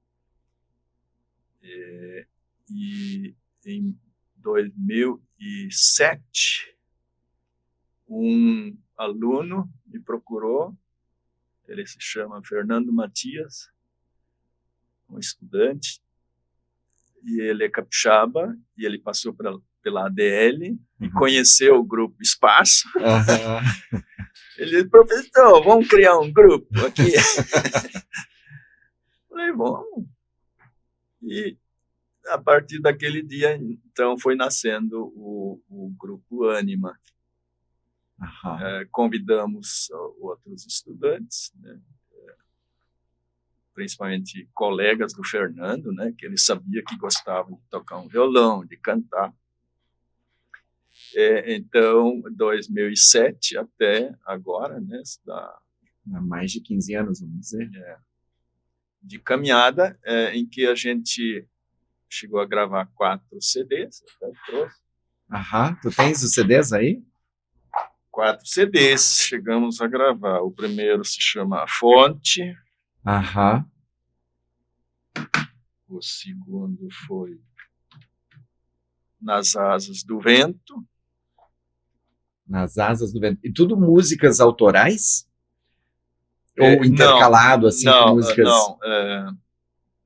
e em 2007, um aluno me procurou, ele se chama Fernando Matias, um estudante, e ele é capixaba, e ele passou pela ADL e conheceu o grupo Espaço. Ele disse, professor, vamos criar um grupo aqui? Falei, vamos. E a partir daquele dia, então, foi nascendo o grupo Ânima. Convidamos outros estudantes, né? Principalmente colegas do Fernando, né, que ele sabia que gostavam de tocar um violão, de cantar. Então, 2007 até agora, né, há mais de 15 anos, vamos dizer, de caminhada, em que a gente chegou a gravar 4 CDs, até eu trouxe. Tu tens os CDs aí? 4 CDs chegamos a gravar. O primeiro se chama A Fonte. O segundo foi Nas Asas do Vento. Nas Asas do Vento. E tudo músicas autorais? Ou intercalado, assim, com músicas? Não,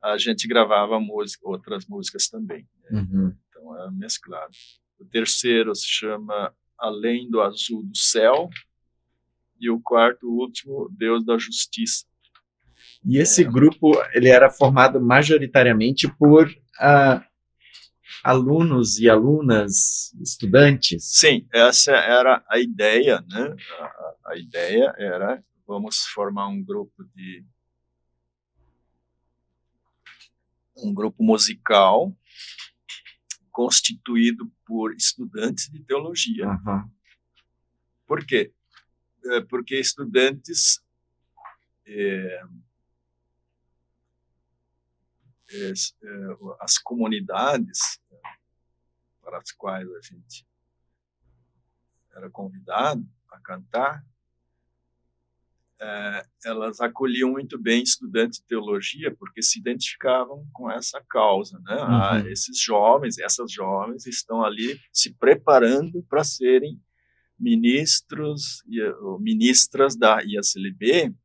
a gente gravava outras músicas também. Então, é mesclado. O terceiro se chama Além do Azul do Céu. E o quarto, o último, Deus da Justiça. E esse grupo, ele era formado majoritariamente por alunos e alunas, estudantes? Sim, essa era a ideia, né? A ideia era, vamos formar um grupo musical constituído por estudantes de teologia. Por quê? Porque estudantes as comunidades para as quais a gente era convidado a cantar, elas acolhiam muito bem estudantes de teologia, porque se identificavam com essa causa, né? Esses jovens, essas jovens estão ali se preparando para serem ministros ou ministras da IACLB.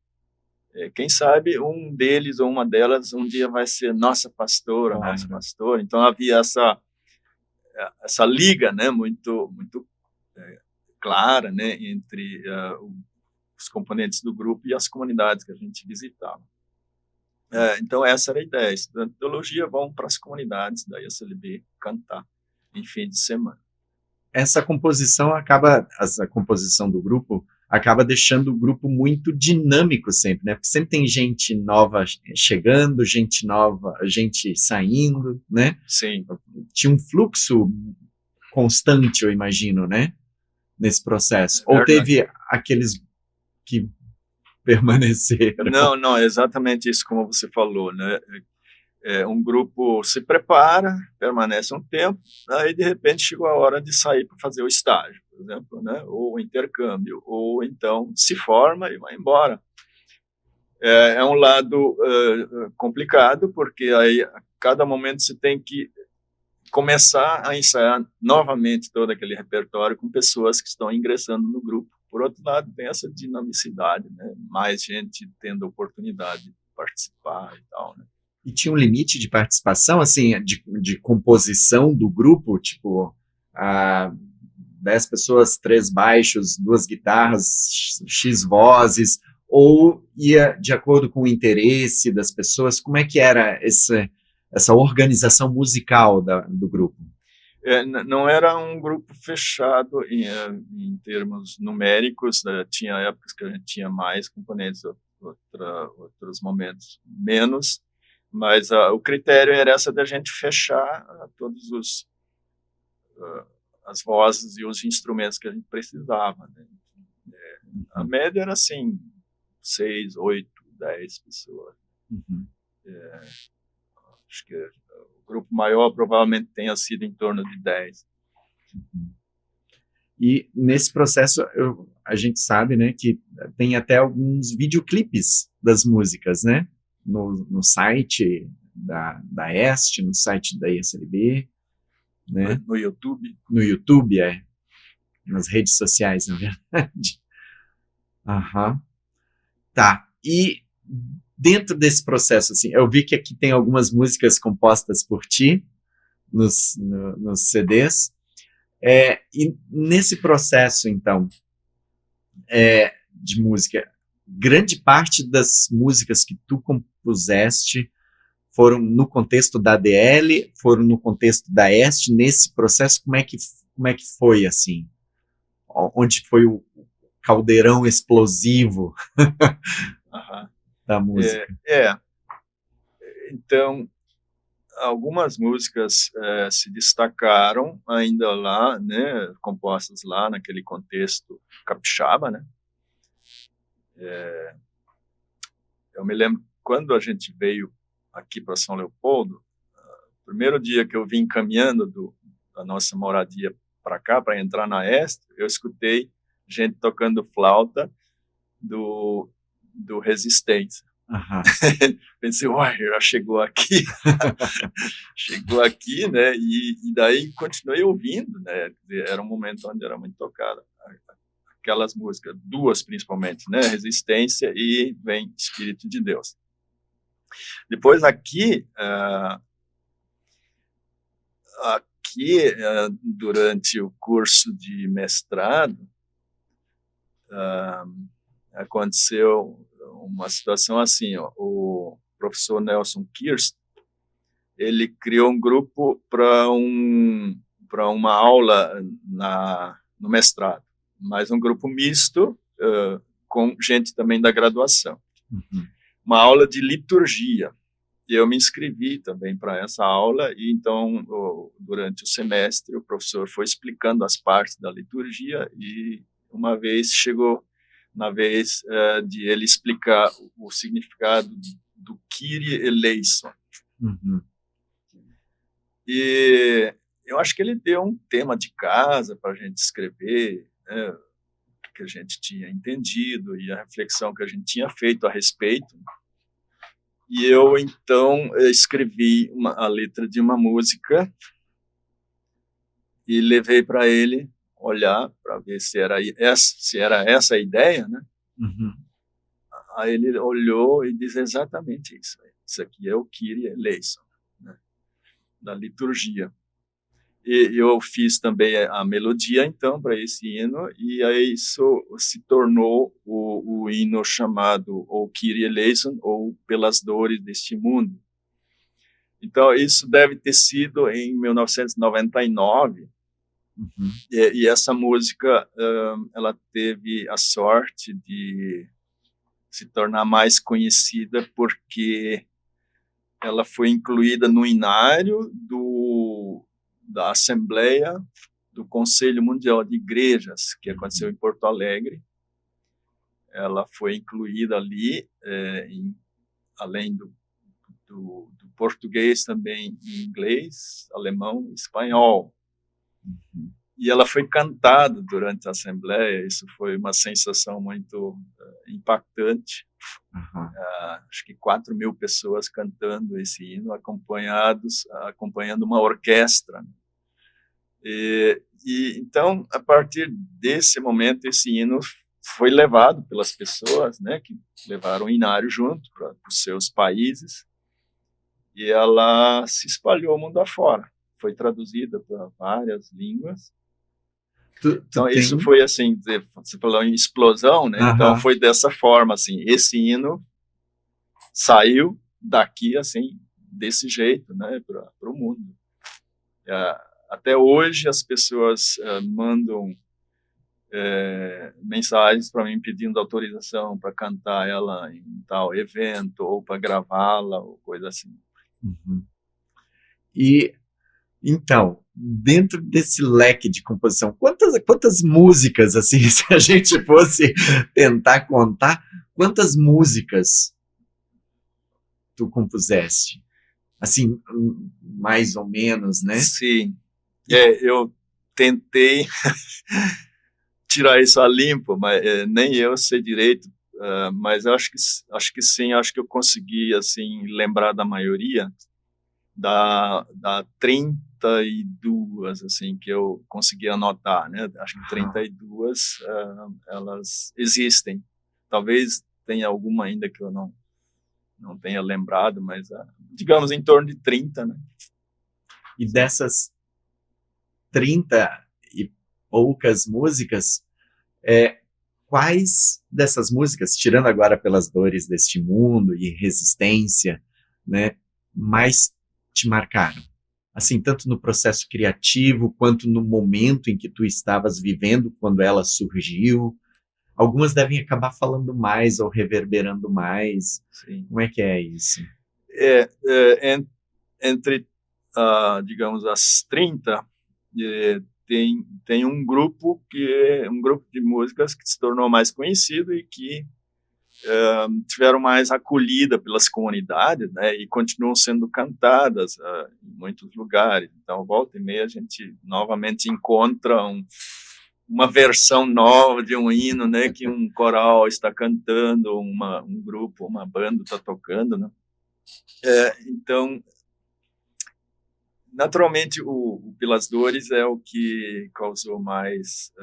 Quem sabe um deles ou uma delas um dia vai ser nossa pastora, nosso pastor. Então havia essa liga, né, muito clara, né, entre os componentes do grupo e as comunidades que a gente visitava. Então essa era a ideia. Estudantes de teologia vão para as comunidades da IACLB cantar em fim de semana. Essa composição do grupo acaba deixando o grupo muito dinâmico sempre, né? Porque sempre tem gente nova chegando, gente nova, gente saindo, né? Sim. Tinha um fluxo constante, eu imagino, né? Nesse processo. Ou teve aqueles que permaneceram? Não, é exatamente isso como você falou, né? Um grupo se prepara, permanece um tempo, aí de repente chegou a hora de sair para fazer o estágio, por exemplo, né? Ou o intercâmbio, ou então se forma e vai embora. É um lado complicado, porque aí a cada momento você tem que começar a ensaiar novamente todo aquele repertório com pessoas que estão ingressando no grupo. Por outro lado, tem essa dinamicidade, né? Mais gente tendo oportunidade de participar e tal, né? E tinha um limite de participação, assim, de composição do grupo, tipo, 10 pessoas, 3 baixos, 2 guitarras, X vozes, ou ia de acordo com o interesse das pessoas? Como é que era essa organização musical do grupo? Não era um grupo fechado em termos numéricos, tinha épocas que a gente tinha mais componentes, outros momentos menos, mas o critério era essa da gente fechar todos as vozes e os instrumentos que a gente precisava, né? A média era assim, 6, 8, 10 pessoas. Uhum. Acho que o grupo maior provavelmente tenha sido em torno de 10. Uhum. E nesse processo, a gente sabe, né, que tem até alguns videoclipes das músicas, né, no site da EST, no site da ESLB, né? No YouTube. No YouTube, nas redes sociais, na verdade. Aham. Tá. E dentro desse processo, assim, eu vi que aqui tem algumas músicas compostas por ti nos CDs. E nesse processo, então, de música, grande parte das músicas que tu compuseste foram no contexto da ADL, foram no contexto da EST. Nesse processo, como é que foi, assim? Onde foi o caldeirão explosivo da música? Então, algumas músicas se destacaram ainda lá, né, compostas lá naquele contexto capixaba, né? Eu me lembro quando a gente veio aqui para São Leopoldo, o primeiro dia que eu vim caminhando da nossa moradia para cá, para entrar na EST, eu escutei gente tocando flauta do Resistência. Pensei, uai, já chegou aqui. Chegou aqui, né? E daí continuei ouvindo, né? Era um momento onde era muito tocada aquelas músicas, duas principalmente, né? Resistência e Vem Espírito de Deus. Depois aqui durante o curso de mestrado, aconteceu uma situação assim, ó, o professor Nelson Kirst, ele criou um grupo para uma aula no mestrado, mas um grupo misto com gente também da graduação. Uhum. Uma aula de liturgia. E eu me inscrevi também para essa aula, e então, durante o semestre, o professor foi explicando as partes da liturgia, e uma vez chegou na vez de ele explicar o significado do Kyrie eleison. Uhum. E eu acho que ele deu um tema de casa para a gente escrever, né, o que a gente tinha entendido e a reflexão que a gente tinha feito a respeito. E eu, então, escrevi a letra de uma música e levei para ele olhar, para ver se era essa a ideia, né? Uhum. Aí ele olhou e disse exatamente isso. Isso aqui é o Kyrie eleison, né, da liturgia. E eu fiz também a melodia, então, para esse hino, e aí isso se tornou o hino chamado ou Kyrie eleison, ou Pelas Dores deste Mundo. Então, isso deve ter sido em 1999, Uhum. e essa música, ela teve a sorte de se tornar mais conhecida porque ela foi incluída no inário da Assembleia do Conselho Mundial de Igrejas, que aconteceu em Porto Alegre. Ela foi incluída ali, além do português, também em inglês, alemão e espanhol. Uhum. E ela foi cantada durante a Assembleia, isso foi uma sensação muito impactante. Uhum. Acho que 4.000 pessoas cantando esse hino, acompanhando uma orquestra. E então, a partir desse momento, esse hino foi levado pelas pessoas, né, que levaram o inário junto para os seus países, e ela se espalhou o mundo afora. Foi traduzida para várias línguas. Então, isso foi assim, você falou em explosão, né? Uhum. Então, foi dessa forma, assim, esse hino saiu daqui, assim, desse jeito, né, para o mundo. até hoje as pessoas mandam mensagens para mim pedindo autorização para cantar ela em tal evento ou para gravá-la ou coisa assim. Uhum. E então, dentro desse leque de composição, quantas músicas, assim, se a gente fosse tentar contar, quantas músicas tu compuseste? Assim, mais ou menos, né? Sim, eu tentei tirar isso a limpo, mas nem eu sei direito, mas acho que sim, acho que eu consegui assim lembrar da maioria, da 32 assim que eu consegui anotar, né? Acho que 32 elas existem. Talvez tenha alguma ainda que eu não tenha lembrado, mas digamos em torno de 30, né? E dessas 30 e poucas músicas, quais dessas músicas, tirando agora Pelas Dores deste Mundo e Resistência, né, mais te marcaram? Assim, tanto no processo criativo, quanto no momento em que tu estavas vivendo, quando ela surgiu. Algumas devem acabar falando mais ou reverberando mais. Sim. Como é que é isso? Entre, digamos, as 30, tem um grupo um grupo de músicas que se tornou mais conhecido e que tiveram mais acolhida pelas comunidades, né, e continuam sendo cantadas em muitos lugares. Então, volta e meia a gente novamente encontra uma versão nova de um hino, né, que um coral está cantando, um grupo, uma banda está tocando, né. Então, naturalmente, o Pelas Dores é o que causou mais,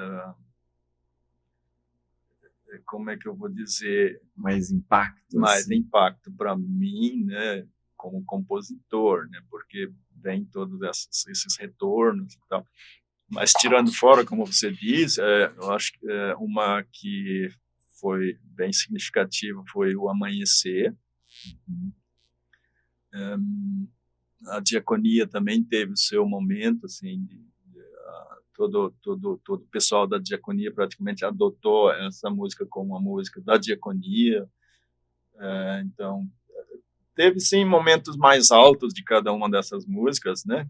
como é que eu vou dizer, Mais impacto, mais assim. impacto para mim, né, como compositor, né, porque vem todos esses retornos e tal. Mas tirando fora, como você diz, eu acho que uma que foi bem significativa foi o Amanhecer. A Diaconia também teve o seu momento, assim, todo o pessoal da Diaconia praticamente adotou essa música como uma música da Diaconia. Então, teve sim momentos mais altos de cada uma dessas músicas, né?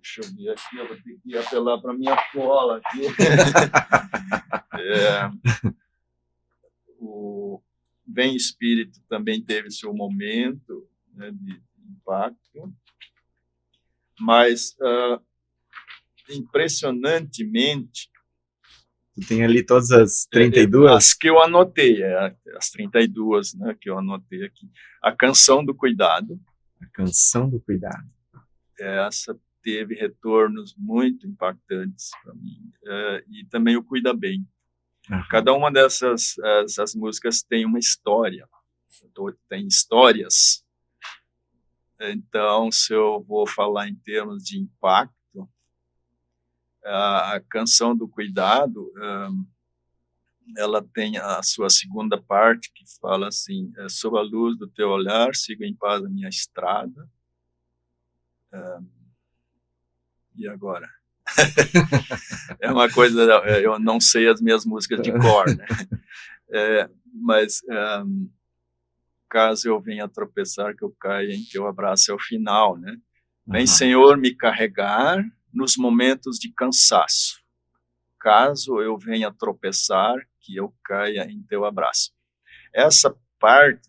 Deixa eu ver aqui, eu vou ter que apelar para minha cola aqui. O Bem Espírito também teve seu momento, né, de impacto, mas impressionantemente, Tu tem ali todas as 32? as que eu anotei, as 32, né, que eu anotei aqui. A Canção do Cuidado. A Canção do Cuidado. Essa teve retornos muito impactantes para mim. E também o Cuida Bem. Uhum. Cada uma essas músicas tem uma história, tem histórias. Então, se eu vou falar em termos de impacto, a Canção do Cuidado, ela tem a sua segunda parte, que fala assim: sob a luz do teu olhar, sigo em paz a minha estrada. E agora? É uma coisa, eu não sei as minhas músicas de cor, né? Mas caso eu venha tropeçar, que eu caia em teu abraço é o final, né? Vem, Senhor, me carregar nos momentos de cansaço. Caso eu venha tropeçar, que eu caia em teu abraço. Essa parte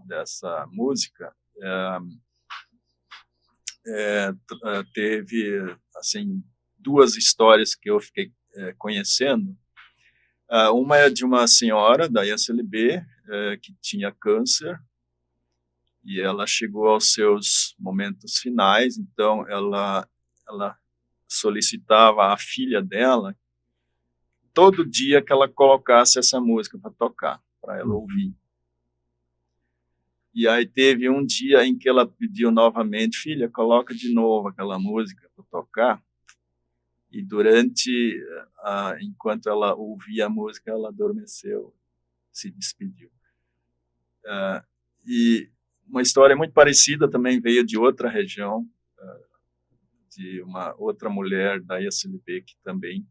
dessa música teve, assim, duas histórias que eu fiquei conhecendo. Uma é de uma senhora da ISLB que tinha câncer e ela chegou aos seus momentos finais, então ela solicitava à filha dela todo dia que ela colocasse essa música para tocar, para ela ouvir. E aí teve um dia em que ela pediu novamente: filha, coloca de novo aquela música para tocar. E enquanto ela ouvia a música, ela adormeceu, se despediu. E uma história muito parecida também veio de outra região de uma outra mulher, da Yesselbeck, que também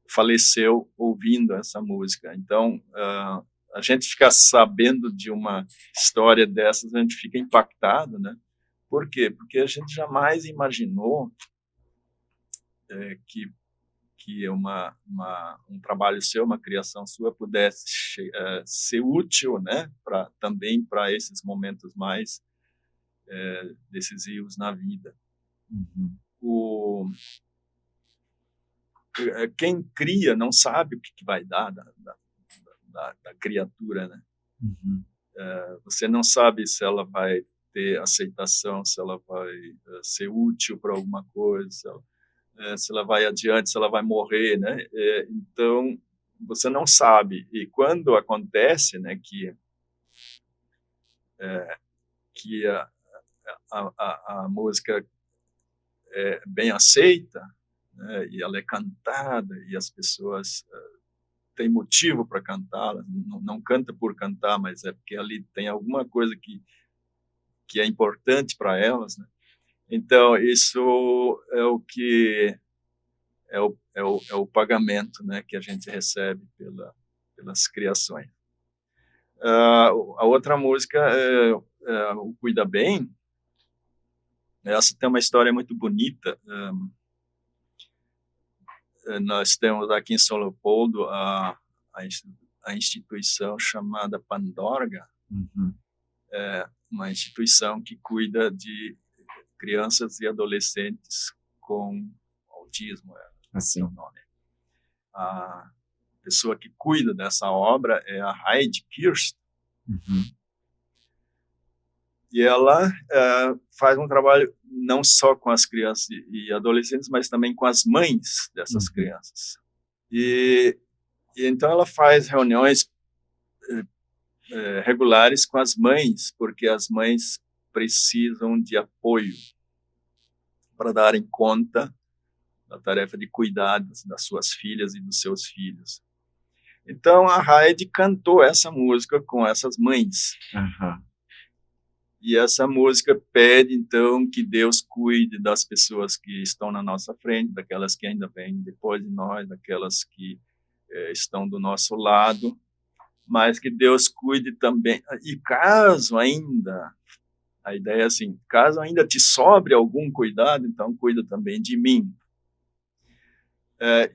faleceu ouvindo essa música. Então, a gente fica sabendo de uma história dessas, a gente fica impactado, né? Por quê? Porque a gente jamais imaginou que um trabalho seu, uma criação sua, pudesse ser útil, né? Também para esses momentos mais decisivos na vida. Uhum. Quem cria não sabe o que vai dar da criatura, né? Uhum. Você não sabe se ela vai ter aceitação, se ela vai ser útil para alguma coisa, se ela vai adiante, se ela vai morrer, né? Então, você não sabe. E quando acontece, né, que a música é bem aceita, né, e ela é cantada, e as pessoas têm motivo para cantá-la, não canta por cantar, mas é porque ali tem alguma coisa que é importante para elas, né? Então, isso é o que é o pagamento, né, que a gente recebe pelas criações. A outra música é o Cuida Bem. Essa tem uma história muito bonita. Nós temos aqui em São Leopoldo a instituição chamada Pandorga, uma instituição que cuida de crianças e adolescentes com autismo, assim, o nome. A pessoa que cuida dessa obra é a Heidi Kirst. E ela faz um trabalho não só com as crianças e adolescentes, mas também com as mães dessas crianças. E então ela faz reuniões regulares com as mães, porque as mães precisam de apoio para darem conta da tarefa de cuidar das suas filhas e dos seus filhos. Então a Heidi cantou essa música com essas mães. E essa música pede, então, que Deus cuide das pessoas que estão na nossa frente, daquelas que ainda vêm depois de nós, daquelas que estão do nosso lado, mas que Deus cuide também. E caso ainda, a ideia é assim, caso ainda te sobre algum cuidado, então cuida também de mim.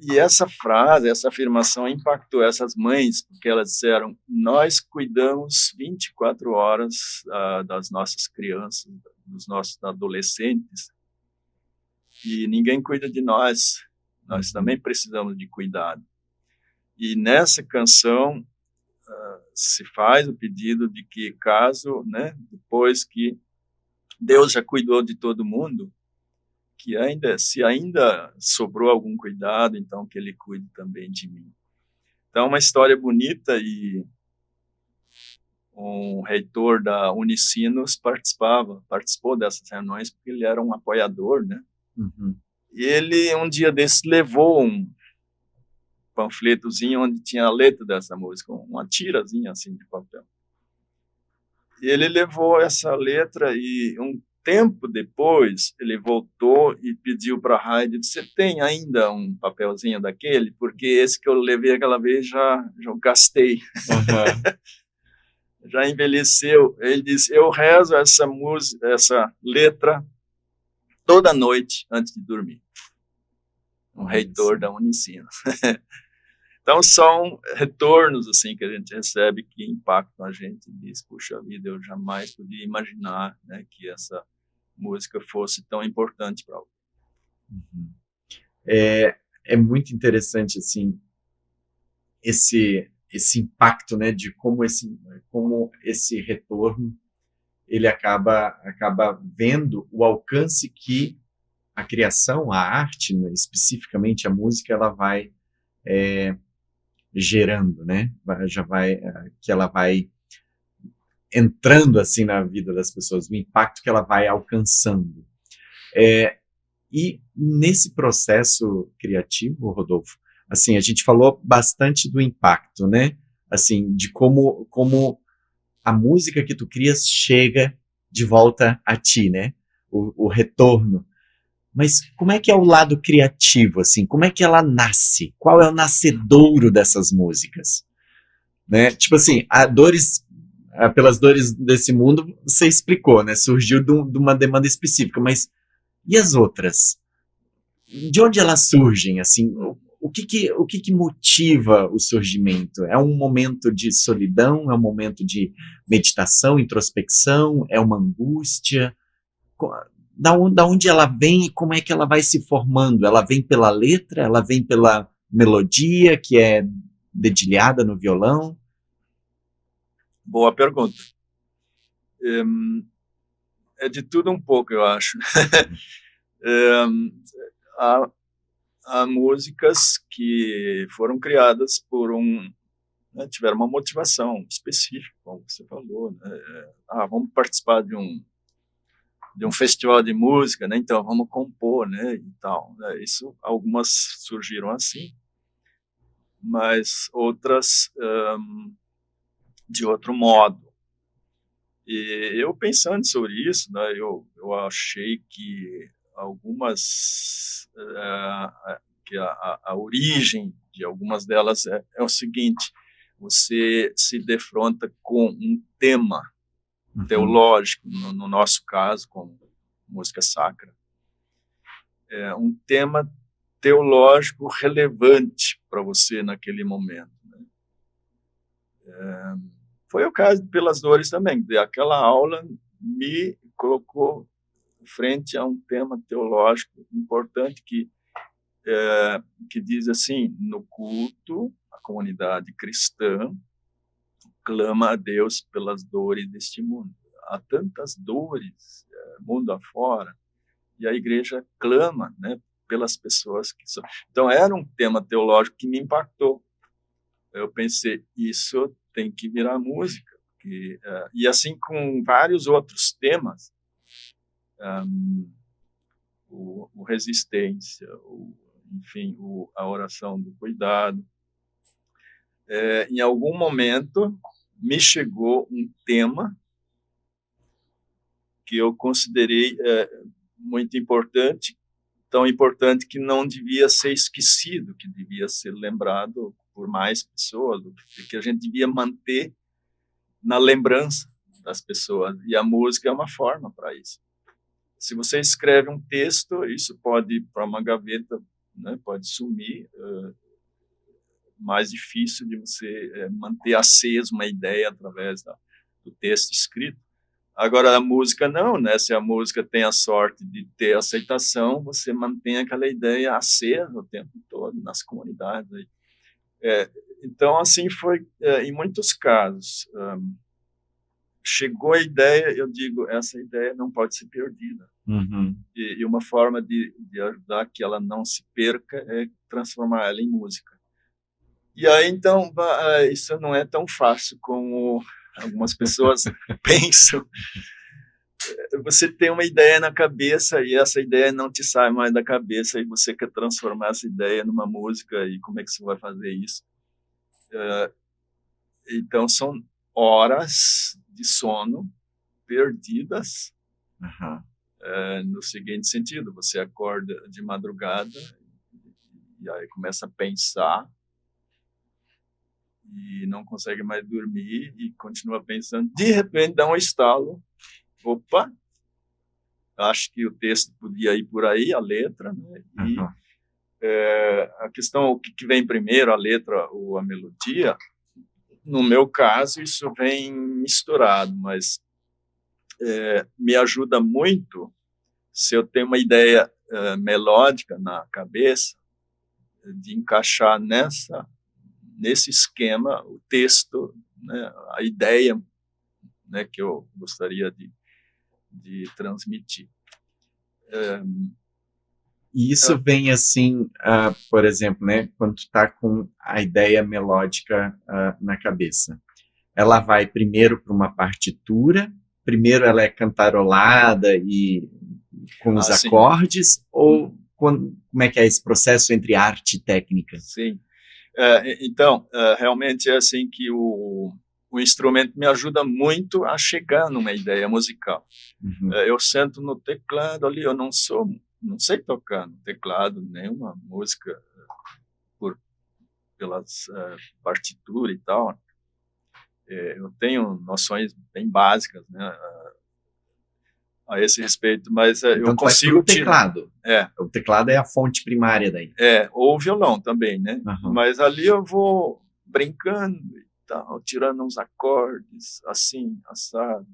E essa frase, essa afirmação impactou essas mães, porque elas disseram: nós cuidamos 24 horas das nossas crianças, dos nossos adolescentes, e ninguém cuida de nós. Nós também precisamos de cuidado. E nessa canção se faz o pedido de que caso, né, depois que Deus já cuidou de todo mundo, que se ainda sobrou algum cuidado, então que ele cuide também de mim. Então, uma história bonita, e um reitor da Unicinos participou dessas reuniões, porque ele era um apoiador, né? E ele, um dia desses, levou um panfletozinho onde tinha a letra dessa música, uma tirazinha assim de papel. E ele levou essa letra e tempo depois, ele voltou e pediu para a Heidi: você tem ainda um papelzinho daquele? Porque esse que eu levei aquela vez já gastei. Já envelheceu. Ele disse: eu rezo essa letra toda noite antes de dormir. Um reitor da Unicinos. Então, são retornos assim que a gente recebe que impactam a gente e diz: puxa vida, eu jamais podia imaginar, né, que essa música fosse tão importante para alguém. É muito interessante, assim, esse impacto, né, de como esse retorno ele acaba vendo o alcance que a criação, a arte, né, especificamente a música, ela vai gerando, né? Que ela vai entrando assim na vida das pessoas, o impacto que ela vai alcançando. E nesse processo criativo, Rodolfo, assim, a gente falou bastante do impacto, né? Assim, de como a música que tu crias chega de volta a ti, né? O retorno. Mas como é que é o lado criativo, assim? Como é que ela nasce? Qual é o nascedouro dessas músicas? Né? Tipo assim, pelas dores desse mundo, você explicou, né? Surgiu de uma demanda específica, mas e as outras? De onde elas surgem, assim? O que motiva o surgimento? É um momento de solidão? É um momento de meditação, introspecção? É uma angústia? Da onde ela vem e como é que ela vai se formando? Ela vem pela letra? Ela vem pela melodia que é dedilhada no violão? Boa pergunta. É de tudo um pouco, eu acho. Há, há músicas que foram criadas né, tiveram uma motivação específica, como você falou, né? Vamos participar de um festival de música, né? Então vamos compor, né? E tal, né? Isso, algumas surgiram assim, mas outras de outro modo. E eu pensando sobre isso, né? Eu achei que algumas que a origem de algumas delas é o seguinte: você se defronta com um tema teológico, no nosso caso, com música sacra, é um tema teológico relevante para você naquele momento. Né? Foi o caso de Pelas Dores também. Aquela aula me colocou frente a um tema teológico importante que diz assim: no culto, a comunidade cristã clama a Deus pelas dores deste mundo. Há tantas dores mundo afora, e a igreja clama, né, pelas pessoas que são. Então, era um tema teológico que me impactou. Eu pensei, isso tem que virar música. E assim com vários outros temas, o resistência, enfim, a oração do cuidado. Em algum momento, me chegou um tema que eu considerei muito importante, tão importante que não devia ser esquecido, que devia ser lembrado por mais pessoas, que a gente devia manter na lembrança das pessoas. E a música é uma forma para isso. Se você escreve um texto, isso pode ir para uma gaveta, né, pode sumir, mais difícil de você manter acesa uma ideia através do texto escrito. Agora, a música não, né? Se a música tem a sorte de ter aceitação, você mantém aquela ideia acesa o tempo todo nas comunidades. Então, assim foi em muitos casos. Chegou a ideia, eu digo, essa ideia não pode ser perdida. E uma forma de ajudar que ela não se perca é transformar ela em música. E aí, então, isso não é tão fácil como algumas pessoas pensam. Você tem uma ideia na cabeça e essa ideia não te sai mais da cabeça e você quer transformar essa ideia numa música, e como é que você vai fazer isso? Então, são horas de sono perdidas, no seguinte sentido: você acorda de madrugada e aí começa a pensar e não consegue mais dormir e continua pensando, de repente dá um estalo, opa, acho que o texto podia ir por aí, a letra, né? E a questão, o que vem primeiro, a letra ou a melodia? No meu caso, isso vem misturado, mas me ajuda muito se eu tenho uma ideia melódica na cabeça, de encaixar nesse esquema o texto, né, a ideia, né, que eu gostaria de transmitir. E isso vem assim, por exemplo, né, quando tu tá com a ideia melódica na cabeça. Ela vai primeiro para uma partitura, primeiro ela é cantarolada e com os acordes, ou como é que é esse processo entre arte e técnica? Sim. Então, realmente é assim que o instrumento me ajuda muito a chegar numa ideia musical. Eu sento no teclado ali, eu não sou não sei tocar no teclado nenhuma música por, pelas partituras e tal. Eu tenho noções bem básicas, né, a esse respeito, mas eu Então tu vai consigo pro teclado. O teclado é a fonte primária daí. Ou o violão também, né? Uhum. Mas ali eu vou brincando e tal, tirando uns acordes, assim, assado.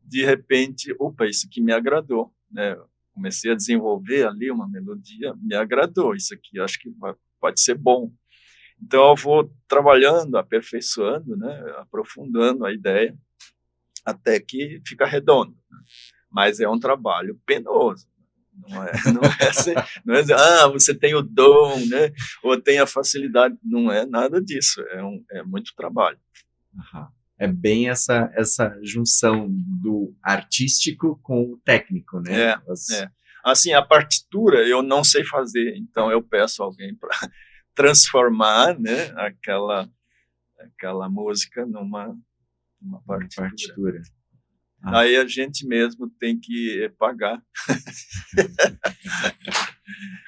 De repente, opa, isso aqui me agradou, né? Comecei a desenvolver ali uma melodia, me agradou, isso aqui acho que pode ser bom. Então eu vou trabalhando, aperfeiçoando, né? Aprofundando a ideia, até que fica redondo. Mas é um trabalho penoso. Não é assim, você tem o dom, né? Ou tem a facilidade. Não é nada disso. É muito trabalho. Uhum. É bem essa junção do artístico com o técnico, né? Assim, a partitura eu não sei fazer, então eu peço alguém para transformar, né, aquela música numa partitura. Aí a gente mesmo tem que pagar.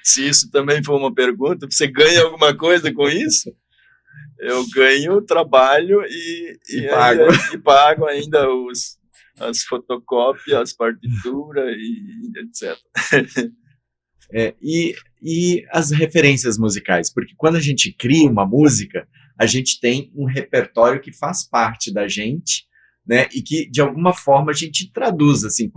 Se isso também for uma pergunta, você ganha alguma coisa com isso? Eu ganho trabalho e pago ainda as fotocópias, as partituras e etc. E as referências musicais? Porque quando a gente cria uma música, a gente tem um repertório que faz parte da gente, né? E que, de alguma forma, a gente traduz, assim,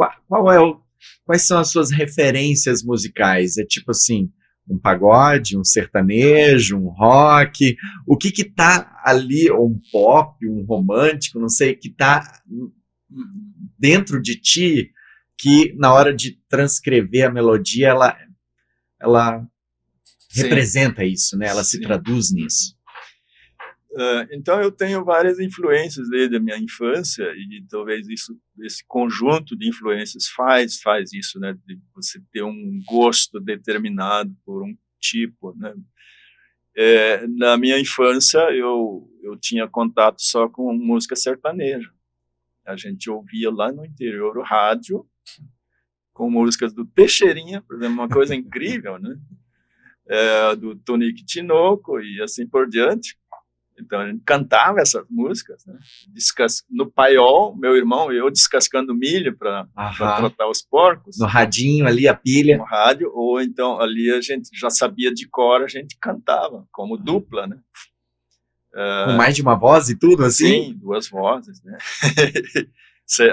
quais são as suas referências musicais? É tipo assim, um pagode, um sertanejo, um rock? O que tá ali, ou um pop, um romântico, não sei, que tá dentro de ti, que na hora de transcrever a melodia, ela representa isso, né? Ela se traduz nisso. Então eu tenho várias influências desde a minha infância e talvez esse conjunto de influências faz isso, né? De você ter um gosto determinado por um tipo, né? Na minha infância eu tinha contato só com música sertaneja. A gente ouvia lá no interior o rádio com músicas do Teixeirinha, por exemplo, uma coisa incrível, né? Do Tonico Tinoco e assim por diante. Então a gente cantava essas músicas, né? No paiol, meu irmão e eu descascando milho para tratar os porcos. No radinho ali, a pilha. No rádio, ou então ali a gente já sabia de cor, a gente cantava como dupla, né? Com mais de uma voz e tudo assim? Sim, 2 vozes, né?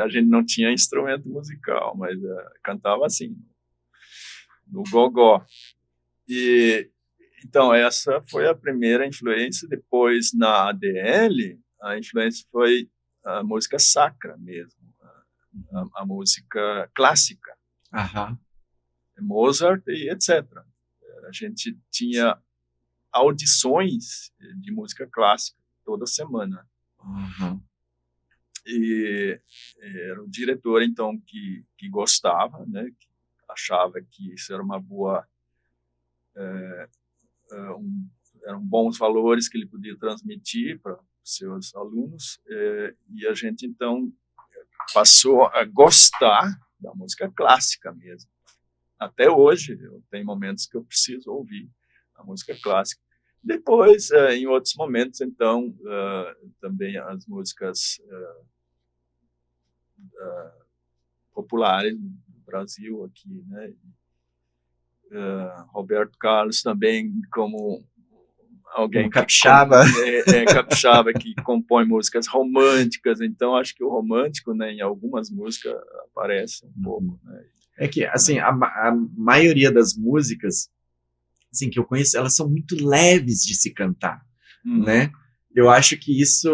A gente não tinha instrumento musical, mas cantava assim, no gogó. Então, essa foi a primeira influência. Depois, na ADL, a influência foi a música sacra mesmo, a música clássica. Mozart e etc. A gente tinha audições de música clássica toda semana. E era o diretor, então, que gostava, né, que achava que isso era uma boa... eram bons valores que ele podia transmitir para seus alunos, e a gente, então, passou a gostar da música clássica mesmo. Até hoje, eu tenho momentos que eu preciso ouvir a música clássica. Depois, em outros momentos, então, também as músicas populares do Brasil aqui, né? Roberto Carlos também, como alguém capixaba. Capixaba, que compõe músicas românticas. Então acho que o romântico, né, em algumas músicas aparece um pouco, né? É que assim a maioria das músicas assim que eu conheço, elas são muito leves de se cantar, né? Eu acho que isso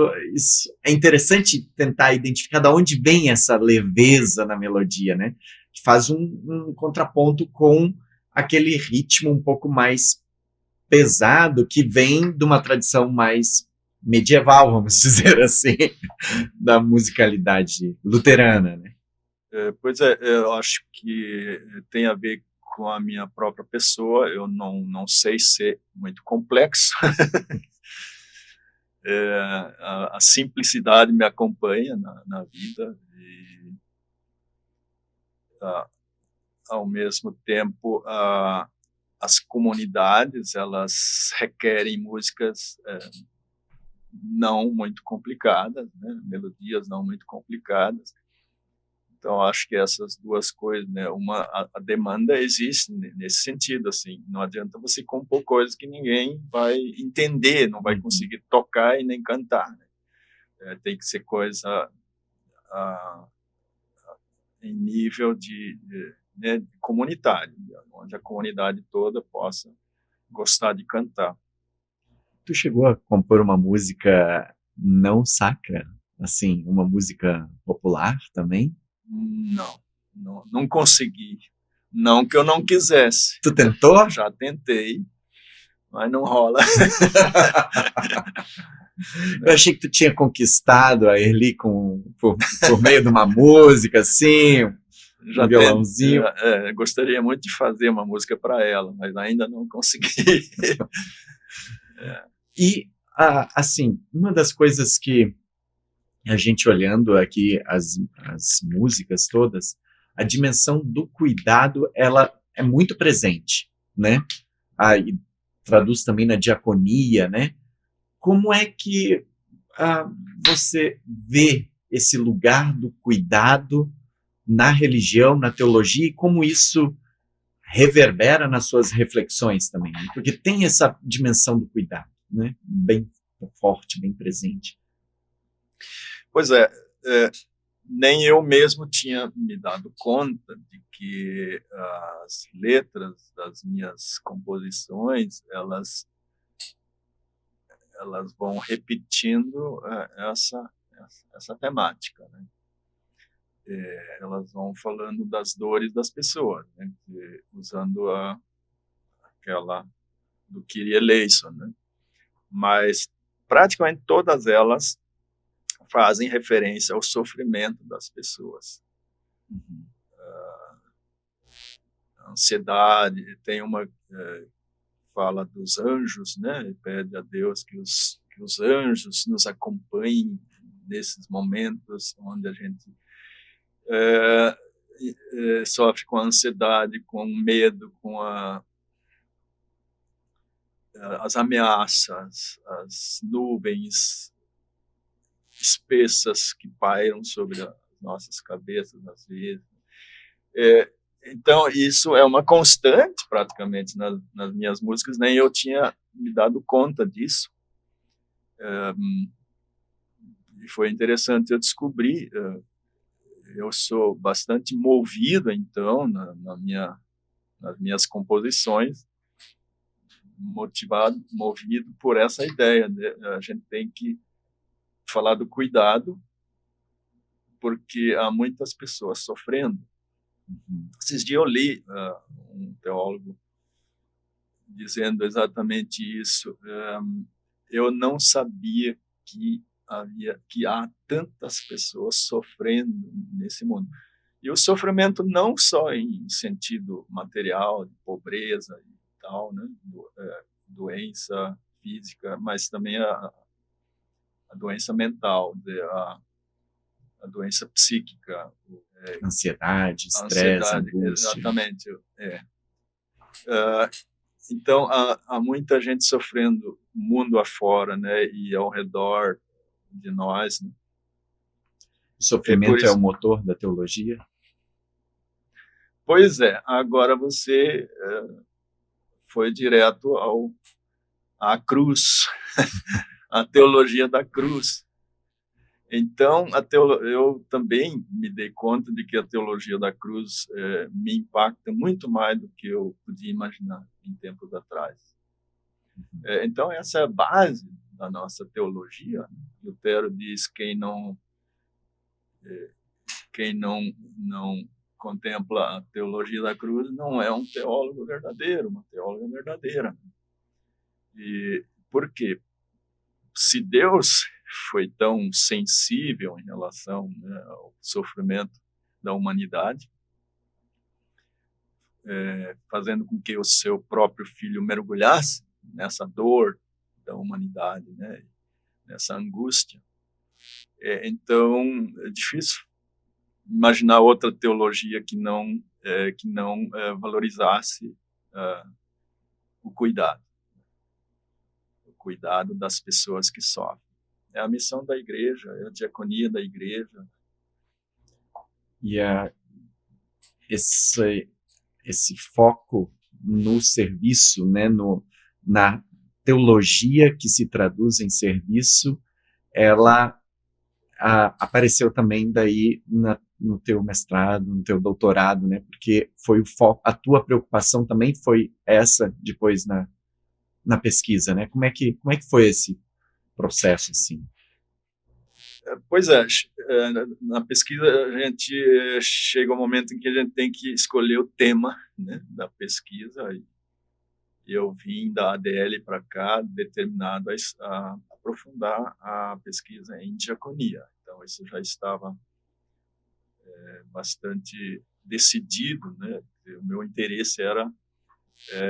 é interessante tentar identificar de onde vem essa leveza na melodia, né? Que faz um contraponto com aquele ritmo um pouco mais pesado que vem de uma tradição mais medieval, vamos dizer assim, da musicalidade luterana, né? Pois é, eu acho que tem a ver com a minha própria pessoa. Eu não sei ser muito complexo. A simplicidade me acompanha na vida. E ao mesmo tempo, as comunidades, elas requerem músicas não muito complicadas, né? Melodias não muito complicadas. Então, acho que essas duas coisas, né? A demanda existe nesse sentido, assim. Não adianta você compor coisas que ninguém vai entender, não vai conseguir tocar e nem cantar, né? Tem que ser coisa em nível né, comunitário, onde a comunidade toda possa gostar de cantar. Tu chegou a compor uma música não sacra? Assim, uma música popular também? Não consegui. Não que eu não quisesse. Tu tentou? Já tentei, mas não rola. Eu achei que tu tinha conquistado a Erli por meio de uma música, assim, Já um violãozinho. Gostaria muito de fazer uma música para ela, mas ainda não consegui. E, assim, uma das coisas que a gente olhando aqui as músicas todas, a dimensão do cuidado, ela é muito presente, né? E traduz também na diaconia, né? Como é que você vê esse lugar do cuidado na religião, na teologia, e como isso reverbera nas suas reflexões também? Né? Porque tem essa dimensão do cuidado, né? Bem forte, bem presente. Pois nem eu mesmo tinha me dado conta de que as letras das minhas composições, elas vão repetindo essa temática, né? Elas vão falando das dores das pessoas, né? Usando aquela do Kyrie eleison, né? Mas praticamente todas elas fazem referência ao sofrimento das pessoas. A ansiedade, tem uma fala dos anjos, né? E pede a Deus que os anjos nos acompanhem nesses momentos onde a gente sofre com a ansiedade, com o medo, com as ameaças, as nuvens espessas que pairam sobre as nossas cabeças às vezes. Então, isso é uma constante praticamente nas minhas músicas, nem eu tinha me dado conta disso. E foi interessante eu descobrir. Eu sou bastante movido, então, nas minhas composições, movido por essa ideia. Né? A gente tem que falar do cuidado, porque há muitas pessoas sofrendo. Esses dias eu li um teólogo dizendo exatamente isso. Eu não sabia que há tantas pessoas sofrendo nesse mundo. E o sofrimento não só em sentido material, de pobreza e tal, né? Doença física, mas também a doença mental, a doença psíquica. Ansiedade, estresse, angústia. Exatamente. Então, há muita gente sofrendo mundo afora, né? E ao redor de nós. Né? O sofrimento é o motor da teologia? Pois é, agora você foi direto à cruz, à teologia da cruz. Então, eu também me dei conta de que a teologia da cruz me impacta muito mais do que eu podia imaginar em tempos atrás. Então, essa é a base da nossa teologia. Lutero diz que quem não contempla a teologia da cruz não é um teólogo verdadeiro, uma teóloga verdadeira. E por quê? Se Deus foi tão sensível em relação, né, ao sofrimento da humanidade, fazendo com que o seu próprio filho mergulhasse nessa dor da humanidade, né, nessa angústia, então é difícil imaginar outra teologia que não que não valorizasse o cuidado das pessoas que sofrem. É a missão da igreja, é a diaconia da igreja. E esse foco no serviço, né, na teologia que se traduz em serviço, ela apareceu também daí no teu mestrado, no teu doutorado, né, porque foi o foco, a tua preocupação também foi essa depois na pesquisa, né? Como é que foi esse processo, assim? Pois é, na pesquisa a gente chega ao momento em que a gente tem que escolher o tema, né, da pesquisa, e eu vim da ADL para cá determinado a aprofundar a pesquisa em diaconia. Então isso já estava bastante decidido, né? O meu interesse era,